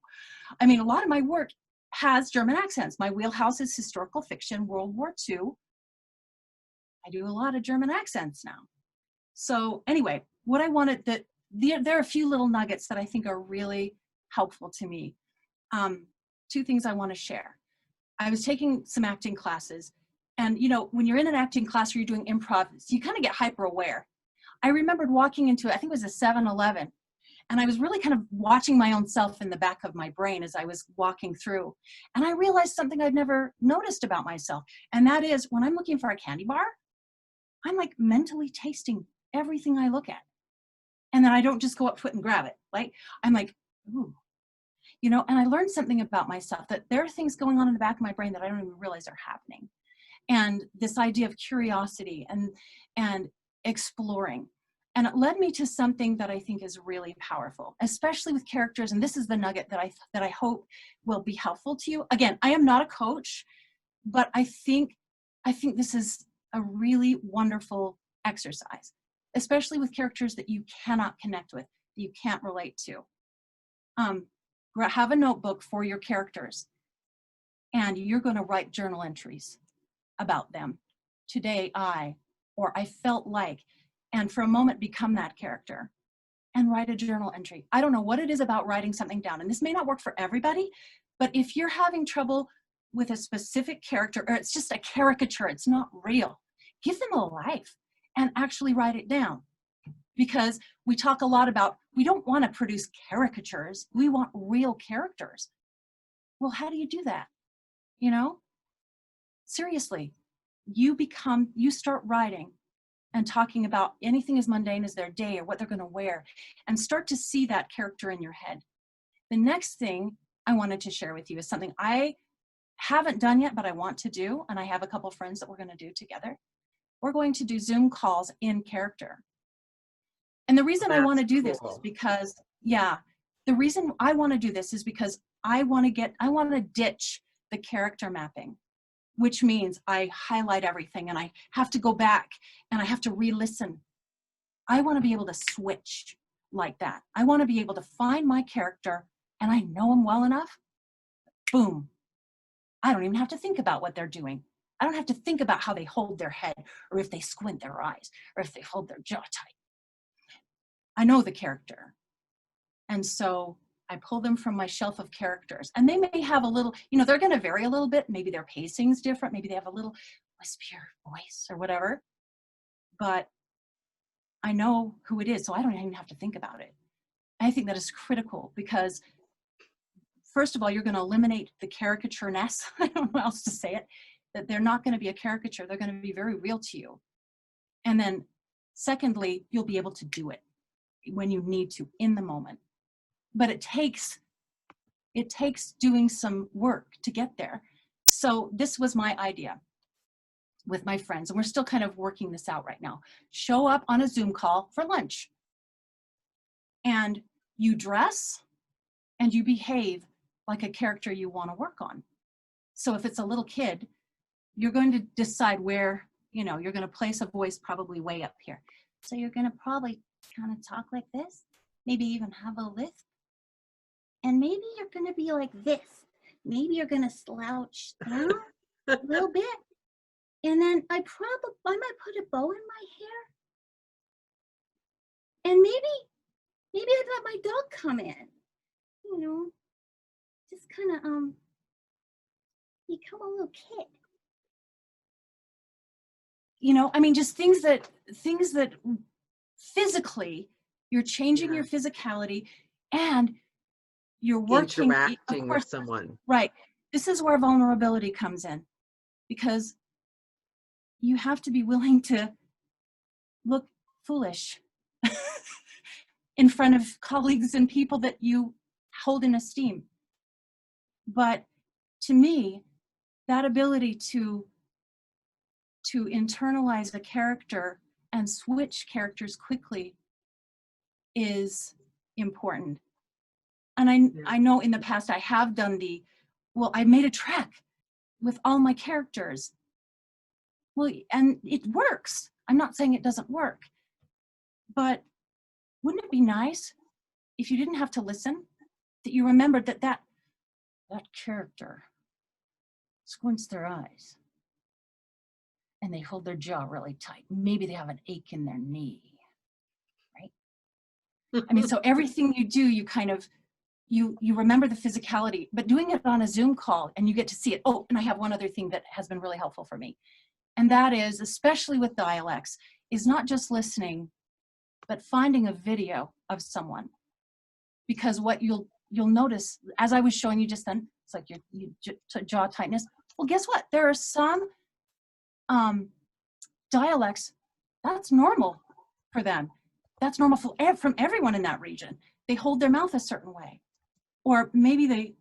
I mean, a lot of my work has German accents. My wheelhouse is historical fiction, World War II. I do a lot of German accents now. So anyway, what I wanted, there are a few little nuggets that I think are really helpful to me. Two things I want to share. I was taking some acting classes, and when you're in an acting class or you're doing improv, you kind of get hyper aware. I remembered walking into, I think it was a 7-Eleven, and I was really kind of watching my own self in the back of my brain as I was walking through. And I realized something I'd never noticed about myself. And that is when I'm looking for a candy bar, I'm like mentally tasting everything I look at. And then I don't just go up to it and grab it. Like, I'm like, ooh. you know, and I learned something about myself, that there are things going on in the back of my brain that I don't even realize are happening. And this idea of curiosity and exploring. And it led me to something that I think is really powerful, especially with characters. And this is the nugget that I hope will be helpful to you. Again, I am not a coach, but I think this is a really wonderful exercise, especially with characters that you cannot connect with, that you can't relate to. Have a notebook for your characters, and you're going to write journal entries about them. Today, I felt like, and for a moment become that character and write a journal entry. I don't know what it is about writing something down, and this may not work for everybody, but if you're having trouble with a specific character, or it's just a caricature, it's not real, give them a life and actually write it down. Because we talk a lot about, we don't want to produce caricatures, we want real characters. Well, how do you do that? You know, seriously, you start writing and talking about anything as mundane as their day or what they're going to wear, and start to see that character in your head. The next thing I wanted to share with you is something I haven't done yet, but I want to do, and I have a couple friends that we're going to do together. We're going to do Zoom calls in character. And the reason I want to do this is because, the reason I want to do this is because I want to ditch the character mapping, which means I highlight everything and I have to go back and I have to re-listen. I want to be able to switch like that. I want to be able to find my character and I know them well enough. Boom. I don't even have to think about what they're doing. I don't have to think about how they hold their head, or if they squint their eyes, or if they hold their jaw tight. I know the character. And so I pull them from my shelf of characters, and they may have a little, they're going to vary a little bit. Maybe their pacing's different. Maybe they have a little wispier voice or whatever, but I know who it is. So I don't even have to think about it. I think that is critical because, first of all, you're going to eliminate the caricature-ness. I don't know how else to say it, that they're not going to be a caricature. They're going to be very real to you. And then secondly, you'll be able to do it when you need to in the moment. But it takes doing some work to get there. So this was my idea with my friends, and we're still kind of working this out right now. Show up on a Zoom call for lunch, and you dress and you behave like a character you want to work on. So if it's a little kid, you're going to decide where, you're going to place a voice probably way up here. So you're going to probably kind of talk like this, maybe even have a lisp. And maybe you're going to be like this. Maybe you're going to slouch down a little bit. And then I might put a bow in my hair. And maybe I'd let my dog come in. Just kind of become a little kid. Just things that physically you're changing your physicality, and you're working, interacting with someone. Right. This is where vulnerability comes in, because you have to be willing to look foolish in front of colleagues and people that you hold in esteem. But to me, that ability to internalize a character and switch characters quickly is important. And I know in the past I have done I made a track with all my characters. Well, and it works. I'm not saying it doesn't work, but wouldn't it be nice if you didn't have to listen, that you remembered that character squints their eyes and they hold their jaw really tight. Maybe they have an ache in their knee, right? So everything you do, you kind of, you remember the physicality, but doing it on a Zoom call and you get to see it. Oh, and I have one other thing that has been really helpful for me. And that is, especially with dialects, is not just listening, but finding a video of someone. Because what you'll notice, as I was showing you just then, it's like your jaw tightness. Well, guess what? There are some dialects, that's normal for them. That's normal from everyone in that region. They hold their mouth a certain way. or maybe they,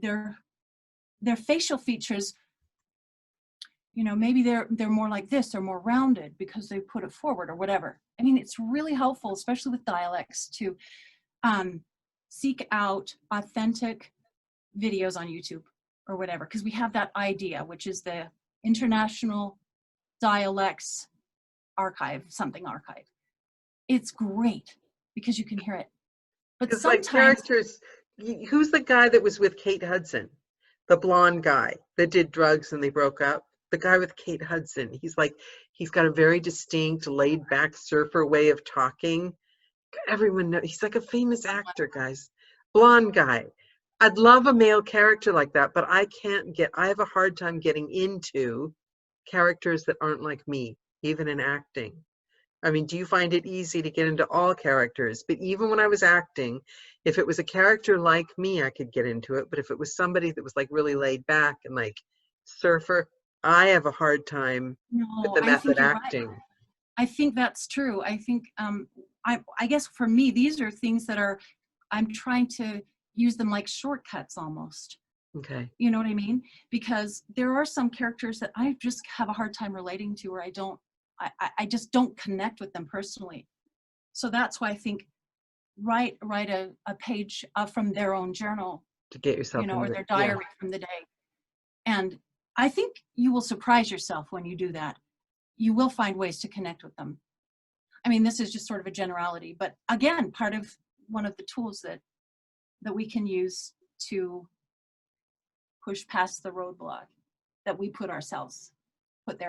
their facial features, maybe they're more like this or more rounded because they put it forward or whatever. I mean, it's really helpful, especially with dialects, to seek out authentic videos on YouTube or whatever, because we have that idea, which is the International Dialects Archive, something archive. It's great because you can hear it. But It's sometimes, like characters. Who's the guy that was with Kate Hudson? The blonde guy that did drugs and they broke up? The guy with Kate Hudson. He's got a very distinct, laid back surfer way of talking. Everyone knows. He's like a famous actor, guys. Blonde guy. I'd love a male character like that, but I have a hard time getting into characters that aren't like me, even in acting. I mean, do you find it easy to get into all characters? But even when I was acting, if it was a character like me, I could get into it. But if it was somebody that was like really laid back and like surfer, I have a hard time with the I think method you're acting. right. I think that's true. I think, I guess for me, these are things that I'm trying to use them like shortcuts almost. Okay. You know what I mean? Because there are some characters that I just have a hard time relating to, or I just don't connect with them personally. So that's why I think write a page from their own journal, To get yourself or into their it. Yeah. diary from the day. And I think you will surprise yourself when you do that. You will find ways to connect with them. I mean, this is just sort of a generality, but again, one of the tools that we can use to push past the roadblock that we put there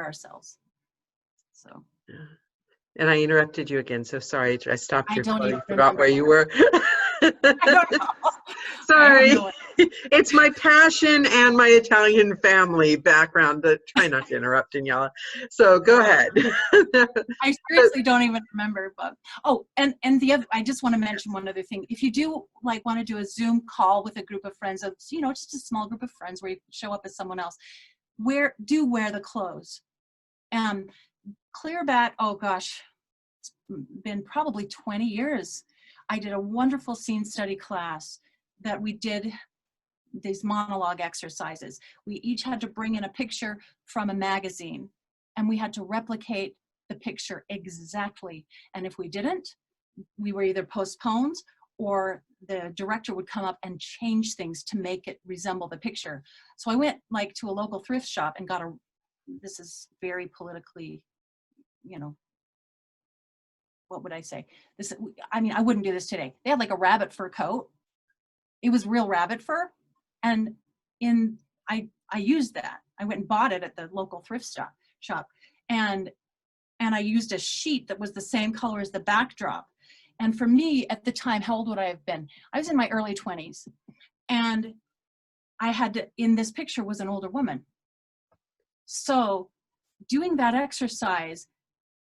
ourselves. So. Yeah. And I interrupted you again, so sorry. I stopped I your don't flow. even You forgot where you were. I don't know. Sorry. No It's my passion and my Italian family background to try not to interrupt Daniela. So go ahead. I seriously don't even remember, but and the other, I just want to mention one other thing. If you do want to do a Zoom call with a group of friends, of just a small group of friends where you show up as someone else, wear the clothes. Clear back, oh gosh, it's been probably 20 years. I did a wonderful scene study class that we did these monologue exercises. We each had to bring in a picture from a magazine, and we had to replicate the picture exactly. And if we didn't, we were either postponed or the director would come up and change things to make it resemble the picture. So I went to a local thrift shop and got this is very politically, what would I say? I wouldn't do this today. They had like a rabbit fur coat. It was real rabbit fur. And I used that. I went and bought it at the local thrift shop. And I used a sheet that was the same color as the backdrop. And for me at the time, how old would I have been? I was in my early 20s. And in this picture was an older woman. So doing that exercise,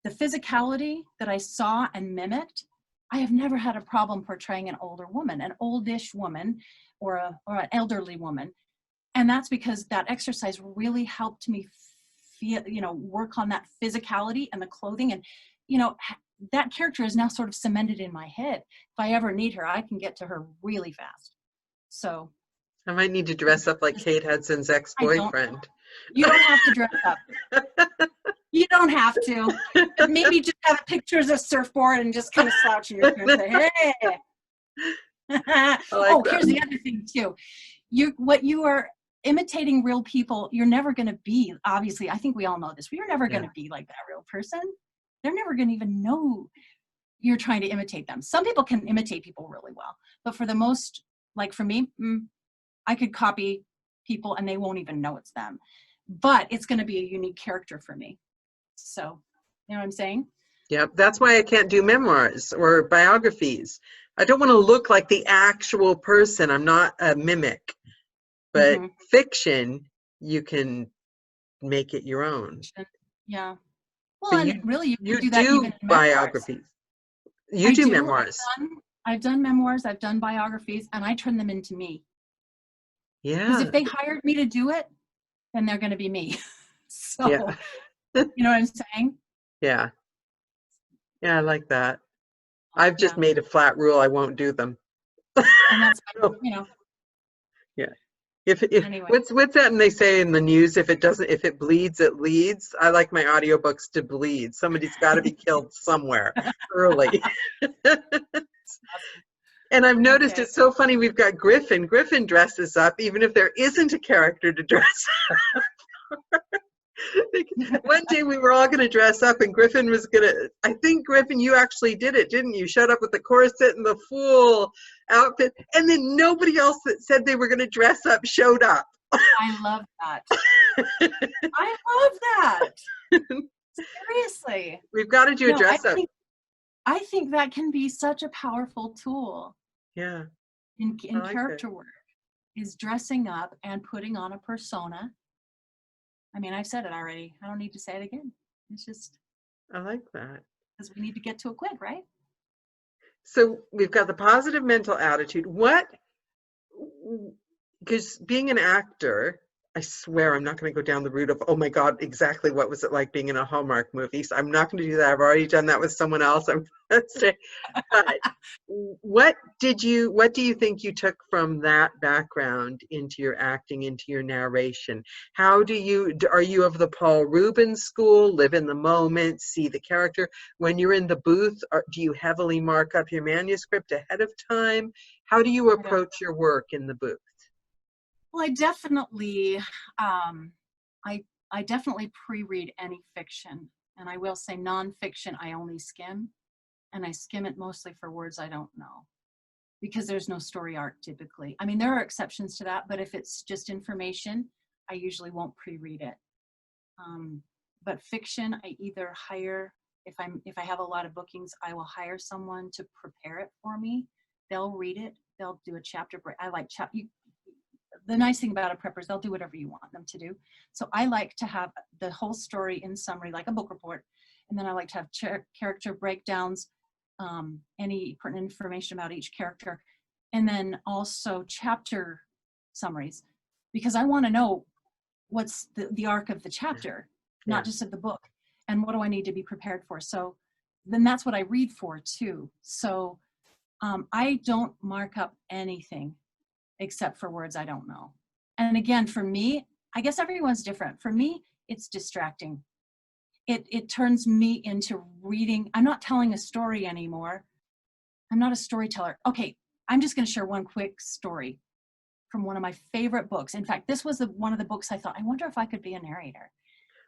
the physicality that I saw and mimicked, I have never had a problem portraying an older woman, an oldish woman, or an elderly woman. And that's because that exercise really helped me feel, work on that physicality and the clothing. And, that character is now sort of cemented in my head. If I ever need her, I can get to her really fast. So I might need to dress up like Kate Hudson's ex-boyfriend. You don't have to dress up. You don't have to. But maybe just have a picture as a surfboard and just kind of slouch in your chair and say, hey. Here's the other thing too. What you are imitating real people, you're never going to be, obviously, I think we all know this, but you're never going to be like that real person. They're never going to even know you're trying to imitate them. Some people can imitate people really well, but for the most, like for me, I could copy people and they won't even know it's them. But it's going to be a unique character for me. So, you know what I'm saying? Yeah, that's why I can't do memoirs or biographies. I don't want to look like the actual person. I'm not a mimic. But fiction, you can make it your own. Yeah. Well, and really, you can do that even in biographies. You do memoirs. I've done memoirs, I've done biographies, and I turn them into me. Yeah. Because if they hired me to do it, then they're going to be me. So, you know what I'm saying? Yeah. Yeah, I like that. I've just made a flat rule. I won't do them. And that's, Yeah. If Anyway. what's that? And they say in the news, if it bleeds, it leads. I like my audiobooks to bleed. Somebody's got to be killed somewhere early. And I've noticed Okay. it's so funny. We've got Griffin. Griffin dresses up, even if there isn't a character to dress up. One day we were all going to dress up, and Griffin was going to. I think Griffin, you actually did it, didn't you? Showed up with the corset and the full outfit, and then nobody else that said they were going to dress up showed up. I love that. I love that. Seriously. We've got to do a dress up. I think that can be such a powerful tool. Yeah. In like character work, is dressing up and putting on a persona. I mean, I've said it already. I don't need to say it again. It's just. I like that. Because we need to get to a quid, right? So we've got the positive mental attitude. Because being an actor, I swear I'm not going to go down the route of, oh my God, exactly what was it like being in a Hallmark movie. So I'm not going to do that. I've already done that with someone else. But what do you think you took from that background into your acting, into your narration? Are you of the Paul Rubens school, live in the moment, see the character? When you're in the booth, do you heavily mark up your manuscript ahead of time? How do you approach your work in the booth? Well, I definitely, I definitely pre-read any fiction, and I will say nonfiction I only skim, and I skim it mostly for words I don't know, because there's no story arc typically. I mean, there are exceptions to that, but if it's just information, I usually won't pre-read it. But fiction, I either hire, if I have a lot of bookings, I will hire someone to prepare it for me. They'll read it. They'll do a chapter break. I like the nice thing about a prepper is they'll do whatever you want them to do. So I like to have the whole story in summary, like a book report. And then I like to have character breakdowns, any pertinent information about each character. And then also chapter summaries, because I want to know what's the arc of the chapter, not just of the book. And what do I need to be prepared for? So then that's what I read for too. So I don't mark up anything except for words I don't know. And again, for me, I guess everyone's different. For me, it's distracting. It turns me into reading. I'm not telling a story anymore. I'm not a storyteller. Okay, I'm just going to share one quick story from one of my favorite books. In fact, this was one of the books I thought, I wonder if I could be a narrator.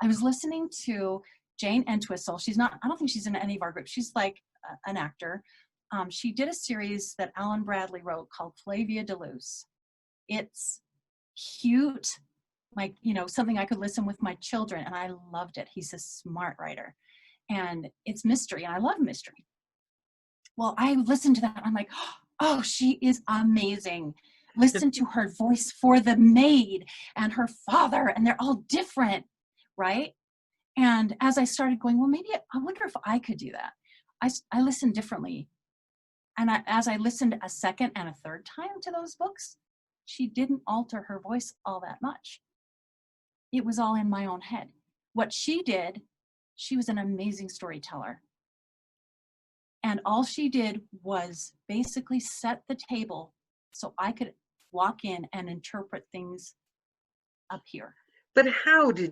I was listening to Jane Entwistle. I don't think she's in any of our groups. She's like an actor. She did a series that Alan Bradley wrote called Flavia de Luce. It's cute, like, something I could listen with my children, and I loved it. He's a smart writer, and it's mystery, and I love mystery. Well, I listened to that, and I'm like, oh, she is amazing. Listen to her voice for the maid and her father, and they're all different, right? And as I started going, well, maybe I wonder if I could do that. I listened differently. And as I listened a second and a third time to those books, she didn't alter her voice all that much. It was all in my own head. What she did, she was an amazing storyteller. And all she did was basically set the table so I could walk in and interpret things up here. But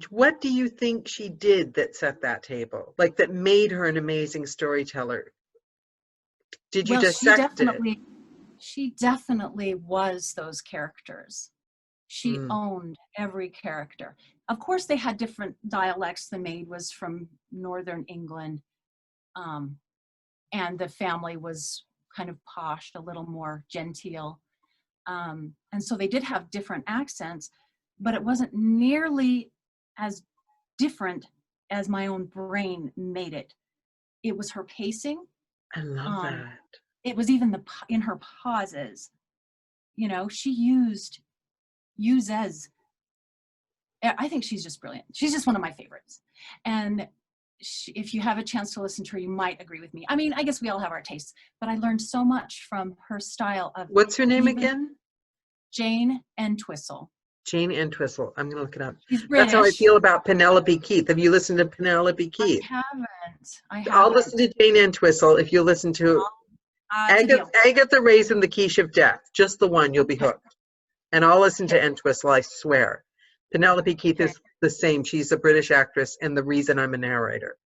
what do you think she did that set that table? Like that made her an amazing storyteller? Did you dissect it? She definitely was those characters. She owned every character. Of course, they had different dialects. The maid was from Northern England, and the family was kind of posh, a little more genteel. And so they did have different accents, but it wasn't nearly as different as my own brain made it. It was her pacing. I love that. It was even in her pauses. She uses. I think she's just brilliant. She's just one of my favorites. And if you have a chance to listen to her, you might agree with me. I mean, I guess we all have our tastes, but I learned so much from her style of. What's her name again? Jane Entwistle. Jane Entwistle. I'm going to look it up. She's British. That's how I feel about Penelope Keith. Have you listened to Penelope Keith? I haven't. I'll listen to Jane Entwistle if you listen to Agatha Raisin, the Quiche of Death. Just the one, you'll be hooked. And I'll listen to Okay. Entwistle, I swear. Penelope Keith Okay. is the same. She's a British actress, and the reason I'm a narrator.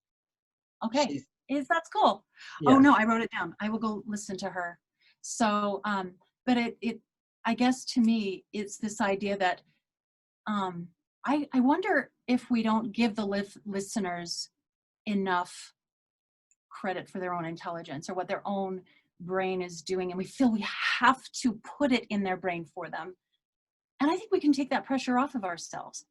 Okay. She's, That's cool. Oh yeah. no, I wrote it down. I will go listen to her. So, but I guess to me, it's this idea that, I wonder if we don't give the listeners enough credit for their own intelligence or what their own brain is doing, and we feel we have to put it in their brain for them. And I think we can take that pressure off of ourselves,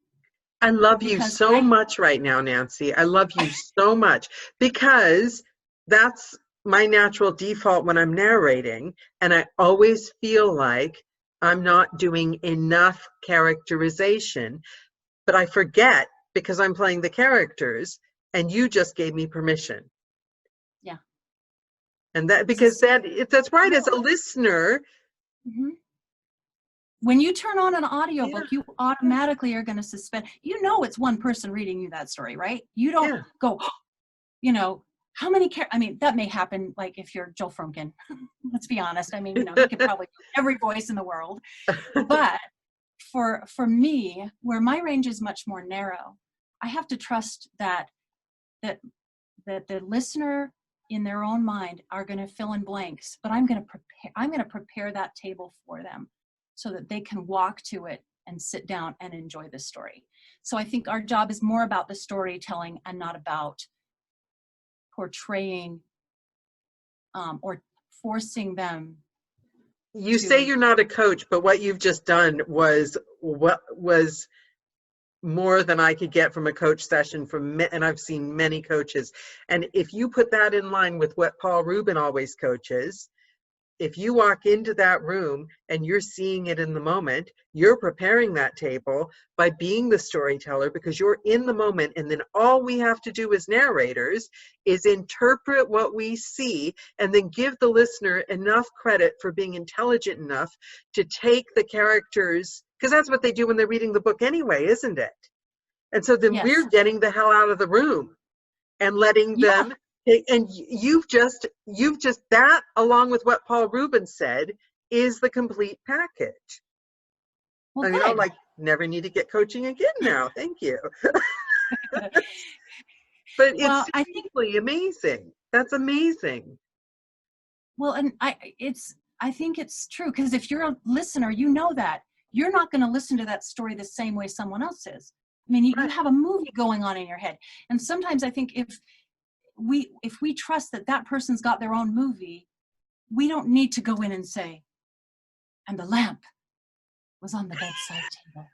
I love you because so much right now, Nancy. I love you so much because that's my natural default when I'm narrating. And I always feel like I'm not doing enough characterization, but I forget because I'm playing the characters and you just gave me permission. yeah, And that, this because is that's right. As a real. listener, Mhm. When you turn on an yeah, audiobook, you automatically are going to suspend. You know, it's one person reading you that story, right? You don't yeah, go, you know, how many I mean, that may happen like if you're Joe Frumkin. Let's be honest. I mean, you know, he could probably do every voice in the world. But for me, where my range is much more narrow, I have to trust that that the listener in their own mind are going to fill in blanks, but I'm going to prepare that table for them so that they can walk to it and sit down and enjoy the story. So I think our job is more about the storytelling and not about portraying, or forcing them you say to. you're not a coach, but what you've just done was what was more than I could get from a coach session and I've seen many coaches. And if you put that in line with what Paul Rubin always coaches, if you walk into that room and you're seeing it in the moment, you're preparing that table by being the storyteller because you're in the moment. And then all we have to do as narrators is interpret what we see and then give the listener enough credit for being intelligent enough to take the characters, because that's what they do when they're reading the book anyway, isn't it? And so then Yes. we're getting the hell out of the room and letting Yeah. them take, and you've just that, along with what Paul Rubin said, is the complete package. Well, I mean, I'm good. like, never need to get coaching again now. Thank you. But it's Well, I think, seriously amazing. That's amazing. well, and I think it's true, because if you're a listener, you know that you're not going to listen to that story the same way someone else is. I mean, you Right. have a movie going on in your head. And sometimes I think if we trust that that person's got their own movie, we don't need to go in and say, and the lamp was on the bedside table.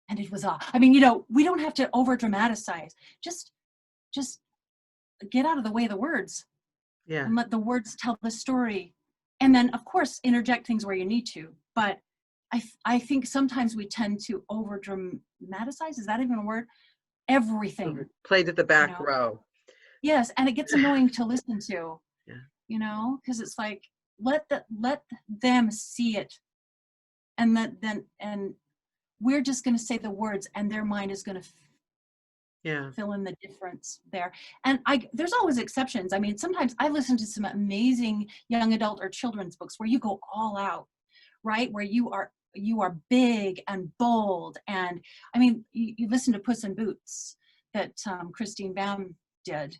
And it was off. I mean, you know, we don't have to over dramatize. Just get out of the way of the words Yeah. and let the words tell the story. And then of course interject things where you need to. But I think sometimes we tend to over dramatize. Is that even a word? Everything, Played at the you back know? row. Yes. And it gets annoying to listen to, Yeah. you know, because it's like, let them see it. And and we're just going to say the words and their mind is going to Yeah. fill in the difference there. And there's always exceptions. I mean, sometimes I listen to some amazing young adult or children's books where you go all out, right? Where you are big and bold. And I mean, you listen to Puss in Boots that Christine Bam did.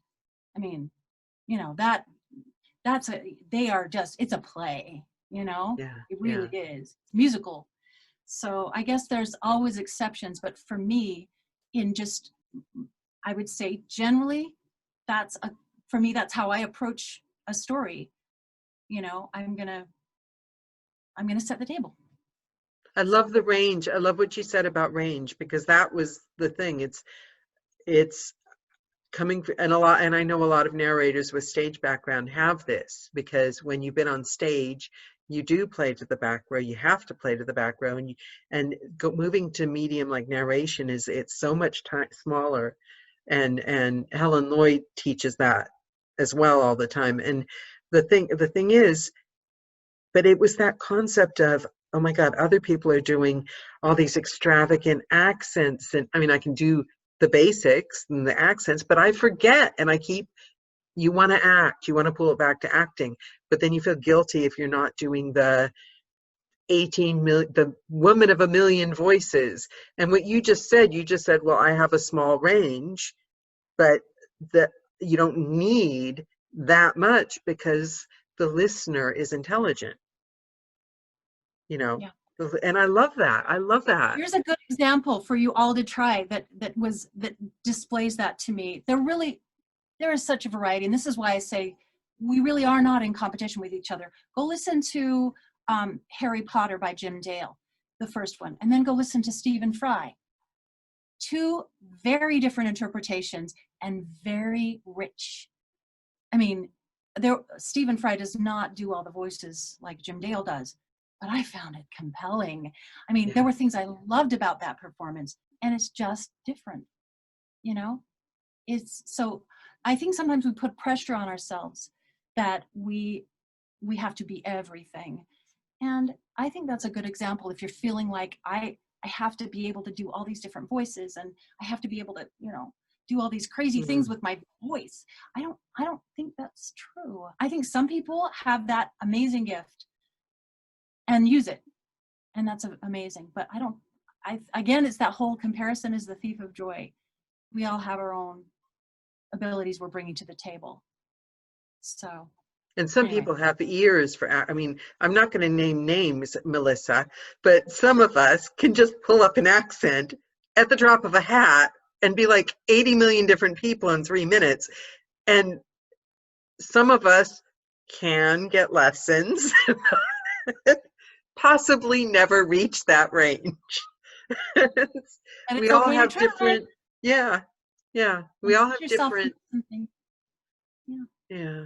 I mean, you know, they are just, it's a play, you know, Yeah. it Yeah. really is. It's musical. So I guess there's always exceptions, but for me, in just, I would say generally, for me, that's how I approach a story. You know, I'm gonna set the table. I love the range. I love what you said about range, because that was the thing. It's coming, and I know a lot of narrators with stage background have this, because when you've been on stage, you do play to the back row. You have to play to the back row, and moving to medium like narration it's so much smaller, and Helen Lloyd teaches that as well all the time. And the thing is, but it was that concept of, oh my God, other people are doing all these extravagant accents, and I mean, I can do the basics and the accents, but I forget, and you want to act, you want to pull it back to acting, but then you feel guilty if you're not doing 18 million, the woman of a million voices. And what you just said, well, I have a small range, but you don't need that much because the listener is intelligent, you know. Yeah. And I love that. I love that. Here's a good example for you all to try that displays that to me. There is such a variety, and this is why I say we really are not in competition with each other. Go listen to Harry Potter by Jim Dale, the first one, and then go listen to Stephen Fry. Two very different interpretations and very rich. I mean, Stephen Fry does not do all the voices like Jim Dale does, but I found it compelling. I mean, there were things I loved about that performance, and it's just different, you know? So I think sometimes we put pressure on ourselves that we have to be everything. And I think that's a good example. If you're feeling like I have to be able to do all these different voices, and I have to be able to, do all these crazy things with my voice. I don't think that's true. I think some people have that amazing gift and use it, and that's amazing. But again, it's that whole comparison is the thief of joy. We all have our own abilities we're bringing to the table. So. And some people have ears for, I mean, I'm not going to name names, Melissa, but some of us can just pull up an accent at the drop of a hat and be like 80 million different people in 3 minutes. And some of us can get lessons, possibly never reach that range. We all have different, yeah. We all have different, yeah.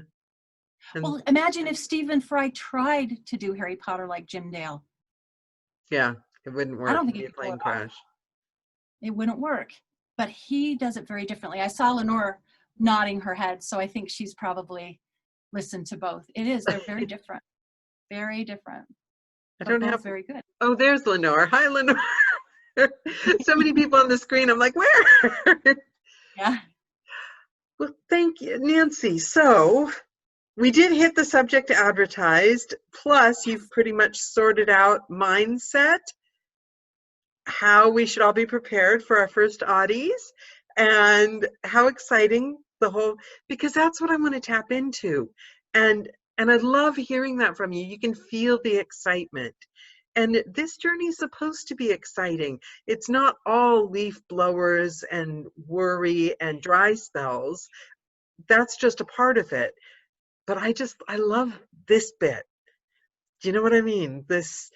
Well, imagine if Stephen Fry tried to do Harry Potter like Jim Dale. Yeah, it wouldn't work. I don't think it'd be a plane crash. It wouldn't work, but he does it very differently. I saw Lenore nodding her head, so I think she's probably listened to both. They're very different, very different. I don't have very good. Oh, there's Lenore. Hi, Lenore. So many people on the screen. I'm like, where? Yeah. Well, thank you, Nancy. So we did hit the subject advertised, plus you've pretty much sorted out mindset, how we should all be prepared for our first Audis, and how exciting because that's what I want to tap into. And I love hearing that from you. You can feel the excitement. And this journey is supposed to be exciting. It's not all leaf blowers and worry and dry spells. That's just a part of it. But I love this bit. Do you know what I mean? This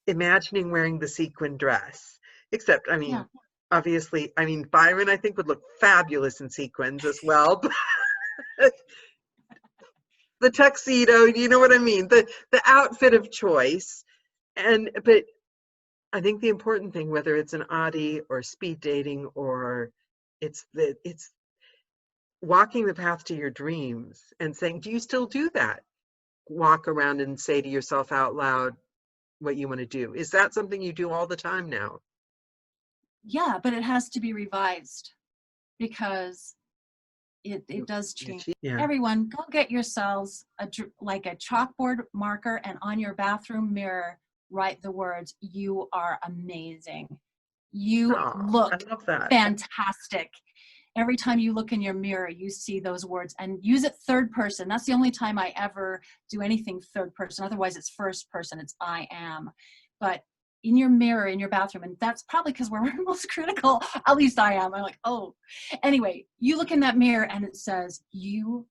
imagining wearing the sequin dress. Except, I mean, obviously, Byron, I think, would look fabulous in sequins as well. The tuxedo, you know what I mean? The outfit of choice. But I think the important thing, whether it's an Audi or speed dating, or it's walking the path to your dreams and saying, do you still do that? Walk around and say to yourself out loud what you want to do. Is that something you do all the time now? Yeah, but it has to be revised because it does change. Yeah. Everyone, go get yourselves a chalkboard marker, and on your bathroom mirror, write the words, "You are amazing. You look fantastic." Every time you look in your mirror, you see those words, and use it third person. That's the only time I ever do anything third person. Otherwise, it's first person. It's I am. But in your mirror, in your bathroom, and that's probably because we're most critical. At least I am. I'm like, oh. Anyway, you look in that mirror, and it says, you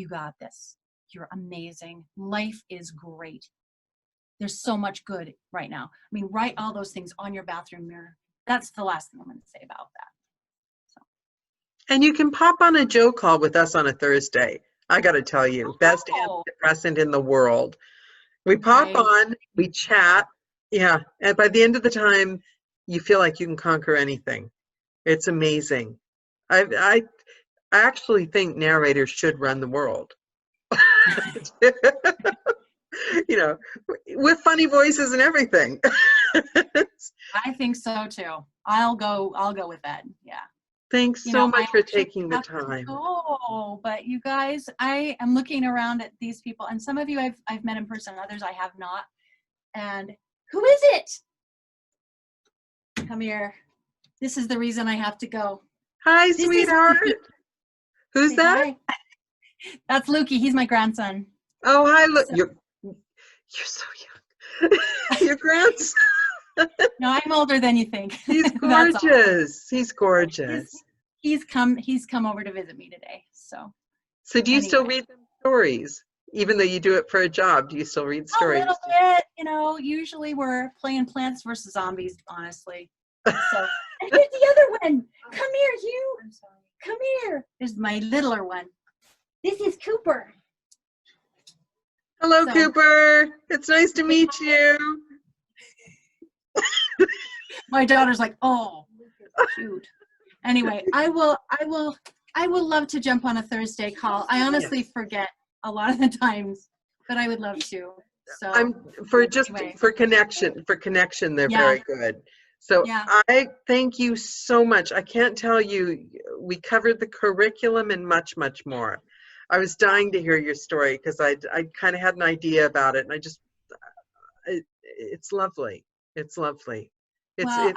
got this. You're amazing. Life is great. There's so much good right now. I mean, write all those things on your bathroom mirror. That's the last thing I'm going to say about that. And you can pop on a Joe call with us on a Thursday. I got to tell you, best antidepressant in the world. We pop on, we chat. Yeah. And by the end of the time, you feel like you can conquer anything. It's amazing. I actually think narrators should run the world. With funny voices and everything. I think so too. I'll go with that. Yeah. Thanks so much for taking the time. Oh, but you guys, I am looking around at these people, and some of you I've met in person, others I have not. And Who is it? Come here. This is the reason I have to go. Hi, This is sweetheart. Lukey. Who's Say that? hi. That's Lukey. He's my grandson. Oh, hi. Look, So- you're so young. Your grandson. No, I'm older than you think. He's That's all. gorgeous. He's gorgeous. He's come over to visit me today. So Do you still anyway. read them stories? Even though you do it for a job, do you still read A stories? little bit, usually we're playing Plants vs. Zombies, honestly. So, and here's the other one. Come here, Hugh. I'm sorry. Come here. There's my littler one. This is Cooper. Hello, So- Cooper. It's nice to meet you. My daughter's like, oh, shoot. Anyway, I will love to jump on a Thursday call. I honestly forget a lot of the times, but I would love to. So anyway. For connection, they're Yeah. very good. So Yeah. I thank you so much. I can't tell you, we covered the curriculum and much, much more. I was dying to hear your story because I kind of had an idea about it, and I just, it's lovely. It's lovely. Well,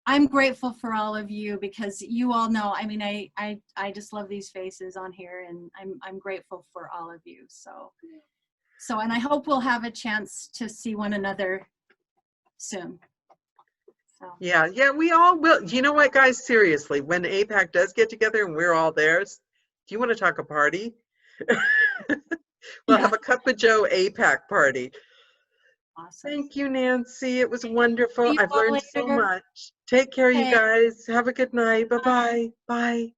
I'm grateful for all of you because you all know, I mean, I just love these faces on here, and I'm grateful for all of you. So, and I hope we'll have a chance to see one another soon. So. Yeah, we all will. You know what, guys? Seriously, when APAC does get together and we're all there, do you want to talk a party? We'll have a Cup of Joe APAC party. Awesome. Thank you, Nancy. It was wonderful. See you I've all learned so later. much. Take care, you Okay. guys. Have a good night. Bye-bye. Bye.